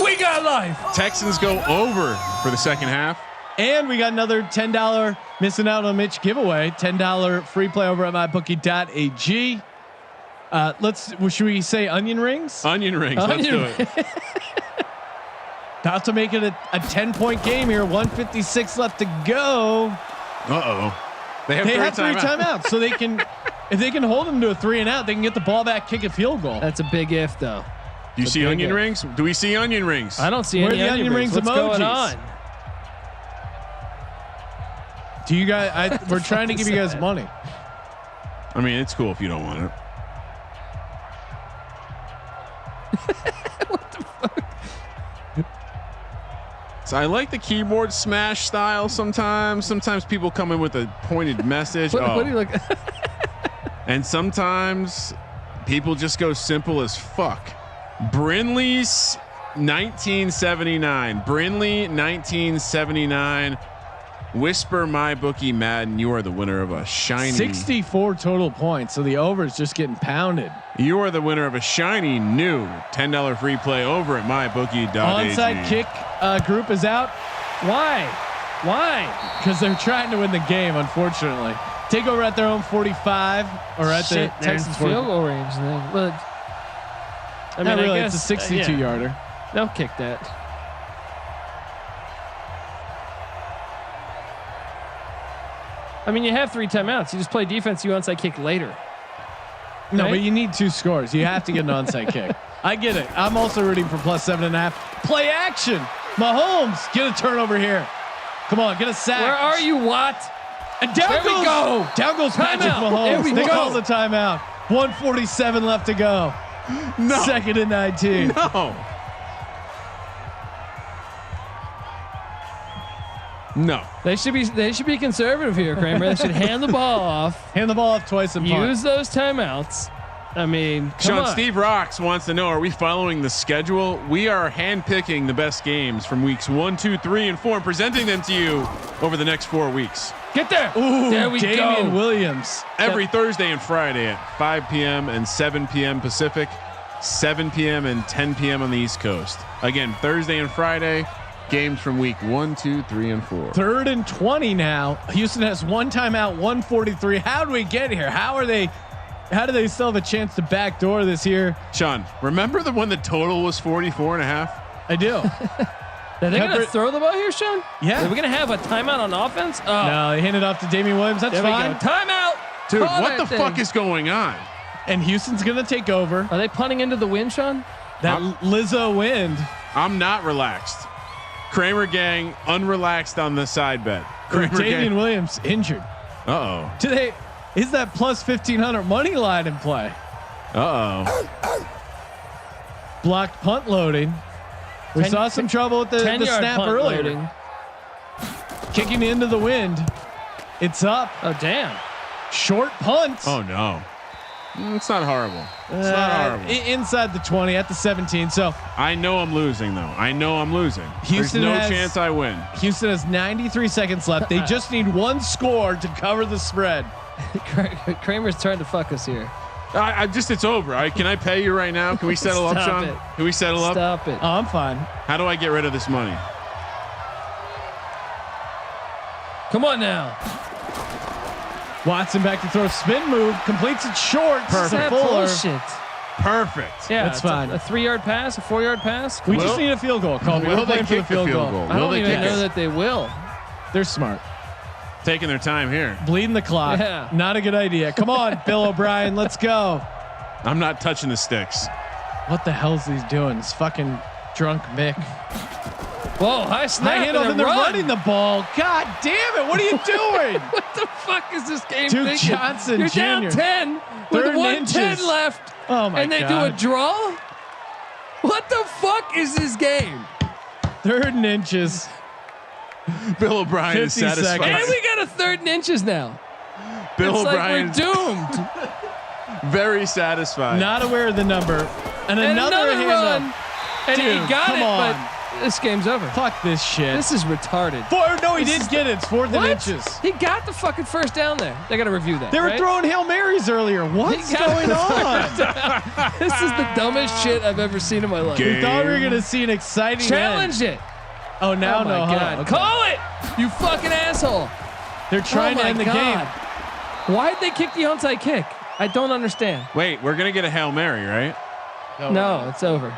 C: We got life.
B: Texans go over for the second half.
A: And we got another $10 missing out on Mitch giveaway. $10 free play over at mybookie.ag. Should we say onion rings?
B: Onion rings. Let's do it.
A: About to make it a 10-point game here. 156 left to go.
B: They have
A: 3 timeouts, so they can, if they can hold them to a 3 and out, they can get the ball back, kick a field goal.
C: That's a big if, though.
B: Do you see onion rings? Do we see onion rings?
C: I don't see
A: Where
C: any
A: are the onion rings
C: What's going
A: emojis?
C: on?
A: Do you guys? We're trying to give you guys money.
B: I mean, it's cool if you don't want it.
C: What the fuck?
B: So I like the keyboard smash style sometimes. Sometimes people come in with a pointed message.
C: What do you look?
B: And sometimes people just go simple as fuck. Brinley's 1979. Brinley 1979. Whisper my bookie Madden. You are the winner of a shiny
A: 64 total points. So the over is just getting pounded.
B: You are the winner of a shiny new $10 free play over at mybookie.ag.
A: Onside kick group is out.
C: Why?
A: Because they're trying to win the game. Unfortunately, take over at their own 45 or at the Texans
C: field goal range. Then, but I mean,
A: not really.
C: I guess,
A: It's a 62 yarder.
C: They'll kick that. I mean, you have 3 timeouts. You just play defense. You onside kick later.
A: No,
C: right?
A: but you need 2 scores. You have to get an onside kick. I get it. I'm also rooting for +7.5. Play action. Mahomes, get a turnover here. Come on, get a sack.
C: Where are you, Watt?
A: And down
C: There we
A: goes,
C: go.
A: Down goes Patrick
C: Timeout. There
A: Mahomes.
C: we
A: They
C: go.
A: call the timeout. 147 left to go.
B: No.
A: 2nd and 19.
B: No. No.
C: They should be conservative here, Kramer. They should hand the ball off.
A: Hand the ball off twice and punt.
C: Use those timeouts. I mean, come
B: Sean,
C: on.
B: Steve Rocks wants to know, are we following the schedule? We are handpicking the best games from weeks 1, 2, 3, and 4 and presenting them to you over the next 4 weeks.
C: Get there.
A: Ooh,
C: There we
A: Damian
C: go.
A: Williams.
B: Every Thursday and Friday at 5 p.m. and 7 p.m. Pacific, 7 p.m. and 10 p.m. on the East Coast. Again, Thursday and Friday, games from week 1, 2, 3, and 4.
A: 3rd and 20 now. Houston has 1 timeout, 143. How do we get here? How do they still have a chance to backdoor this here?
B: Sean, remember when the total was 44.5?
A: I do.
C: Are they going to
A: Pepper-
C: throw the ball here, Sean?
A: Yeah.
C: Are we going to have a timeout on offense? Oh,
A: No, they hand it off to Damian Williams. That's
C: there we
A: fine.
C: go. Timeout.
B: Dude,
C: Call
B: what
C: that
B: the fuck is going on?
A: And Houston's going to take over.
C: Are they punting into the wind, Sean?
A: That Lizzo wind.
B: I'm not relaxed. Kramer gang, unrelaxed on the side bet. Kramer
A: Damian
B: gang.
A: Williams injured.
B: Uh-oh.
A: Today, is that plus 1,500 money line in play?
B: Uh-oh.
A: Blocked punt loading. We saw some trouble with the
C: 10-yard
A: snap
C: punt
A: earlier.
C: loading.
A: Kicking into the wind. It's up.
C: Oh, damn.
A: Short punt.
B: Oh, no. It's not horrible. It's not horrible.
A: Inside the 20 at the 17. So
B: I know I'm losing, though. I know I'm losing.
A: Houston
B: There's no
A: has-
B: chance I win.
A: Houston has 93 seconds left. They just need 1 score to cover the spread.
C: Kramer's trying to fuck us here.
B: It's over. Can I pay you right now? Can we settle up,
C: Stop
B: Sean?
C: it.
B: Can we settle up?
C: Stop it.
A: Oh, I'm fine.
B: How do I get rid of this money?
C: Come on now.
A: Watson back to throw, spin move, completes it short.
C: What's
A: To
C: that
A: Fuller.
C: bullshit?
B: Perfect.
C: Yeah,
A: That's
C: it's
A: fine.
C: A 3-yard pass, a 4-yard pass.
A: We
B: Will-
A: just need a field goal. Call me.
B: Will
A: We're
B: they
A: playing for the
B: kick the
A: field
B: field
A: goal.
B: goal?
C: I don't
B: Will they
C: even
B: kick
C: know
B: it?
C: that they will.
A: They're smart.
B: Taking their time here.
A: Bleeding the clock.
C: Yeah.
A: Not a good idea. Come on, Bill O'Brien. Let's go.
B: I'm not touching the sticks.
A: What the hell's he doing? It's fucking drunk Mick.
C: Whoa, high snap.
A: High handle,
C: and
A: and they're running the ball. God damn it. What are you doing?
C: What the fuck is this game
A: Duke
C: thinking?
A: Johnson
C: You're
A: Jr.
C: down 10 with
A: 3rd
C: 110
A: inches.
C: left.
A: Oh my
C: and they
A: God.
C: do a draw? What the fuck is this game?
A: 3rd and inches.
B: Bill O'Brien is
A: 50
B: satisfied.
A: seconds.
C: And we got a 3rd and inches now.
B: Bill
C: It's
B: O'Brien
C: like we're doomed.
B: very satisfied.
A: Not aware of the number. And another hand
C: run.
A: up.
C: And
A: Dude,
C: he got
A: come
C: it,
A: on.
C: but this game's over.
A: Fuck this shit.
C: This is retarded.
A: No, he did get it. It's 4th and
C: What?
A: inches.
C: He got the fucking first down there. They got to review that.
A: They were
C: right?
A: throwing Hail Marys earlier. What's
C: He got
A: going
C: the
A: on?
C: This is the dumbest shit I've ever seen in my life.
A: We thought we were going to see an exciting
C: Challenge
A: end.
C: it.
A: Oh, now
C: Oh my
A: no.
C: God.
A: Okay.
C: Call it. You fucking asshole.
A: They're trying
C: oh
A: to end the
C: my
A: game.
C: God. Why'd they kick the onside kick? I don't understand.
B: Wait, we're gonna get a Hail Mary, right?
C: No, it's over.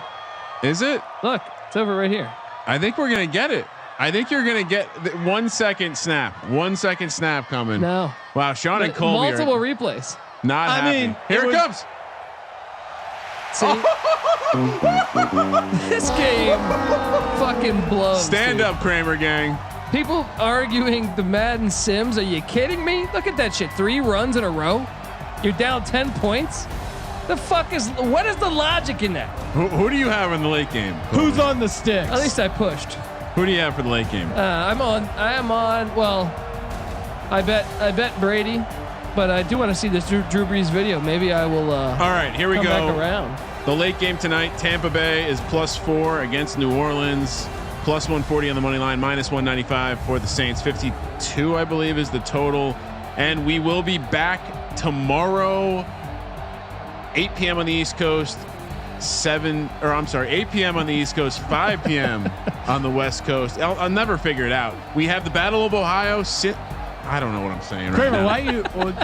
B: Is it?
C: Look, it's over right here.
B: I think we're gonna get it. I think you're gonna get the 1 second snap. 1 second snap coming.
C: No.
B: Wow, Sean and Colby
C: Multiple
B: are
C: replays.
B: not
A: I
B: happy.
A: mean,
B: Here
A: it
B: it
A: was-
B: comes.
C: See? This game fucking blows.
B: Stand
C: dude.
B: up, Kramer gang.
C: People arguing the Madden Sims. Are you kidding me? Look at that shit. 3 runs in a row. You're down 10 points. The fuck is? What is the logic in that?
B: Who do you have in the late game?
A: Who's on the sticks?
C: At least I pushed.
B: Who do you have for the late game?
C: I am on. Well, I bet Brady, but I do want to see this Drew Brees video. Maybe I will.
B: All right, here we
C: come
B: go.
C: back around.
B: The late game tonight, Tampa Bay is +4 against New Orleans, +140 on the money line, -195 for the Saints. 52, I believe, is the total. And we will be back tomorrow, 8 p.m. on the East Coast, 8 p.m. on the East Coast, 5 p.m. on the West Coast. I'll never figure it out. We have the Battle of Ohio. I don't know what I'm saying right
A: Kramer,
B: now.
A: why you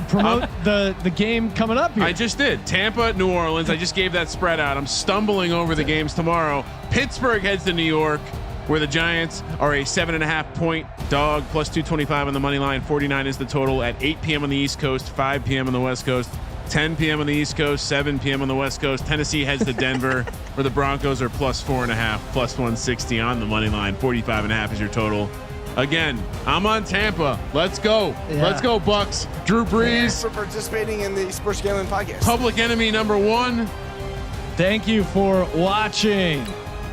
A: promote the game coming up here?
B: I just did. Tampa, New Orleans. I just gave that spread out. I'm stumbling over the games tomorrow. Pittsburgh heads to New York, where the Giants are a 7.5 point dog, +225 on the money line. 49 is the total at 8 p.m. on the East Coast, 5 p.m. on the West Coast, 10 p.m. on the East Coast, 7 p.m. on the West Coast. Tennessee heads to Denver, where the Broncos are +4.5, +160 on the money line. 45.5 is your total. Again, I'm on Tampa. Let's go.
C: Yeah.
B: Let's go, Bucks. Drew
F: Thanks
B: Brees,
F: for participating in the Sports Gambling Podcast.
B: public enemy #1.
A: Thank you for watching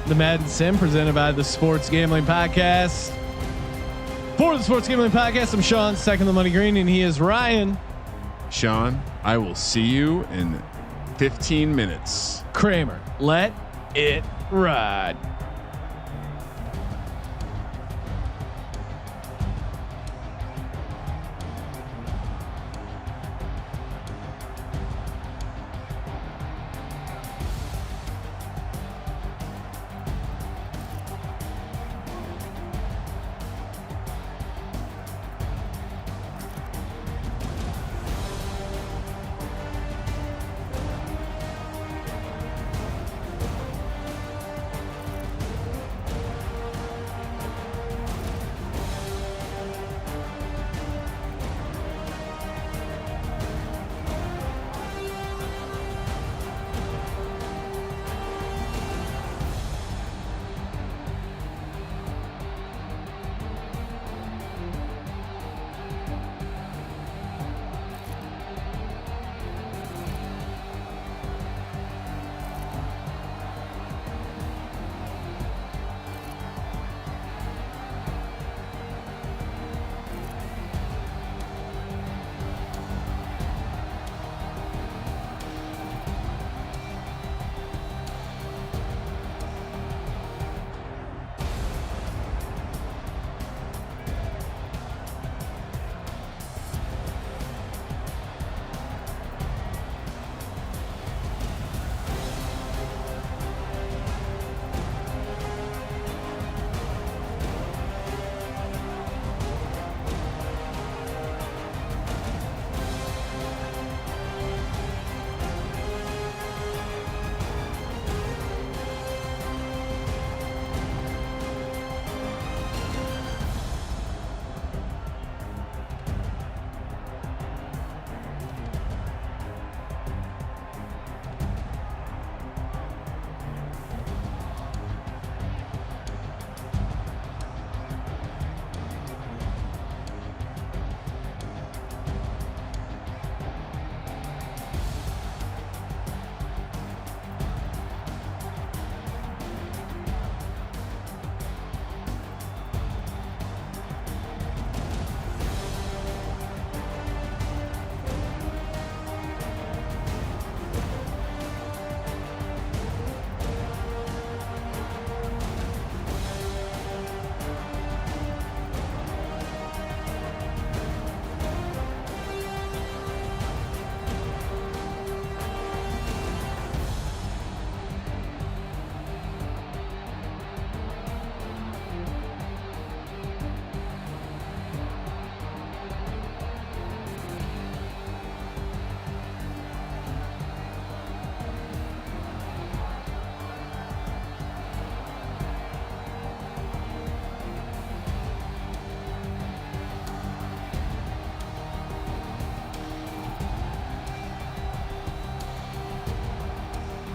A: the Madden Sim presented by the Sports Gambling Podcast. For the Sports Gambling Podcast, I'm Sean, second the money green, and he is Ryan.
B: Sean, I will see you in 15 minutes.
A: Kramer. Let it ride.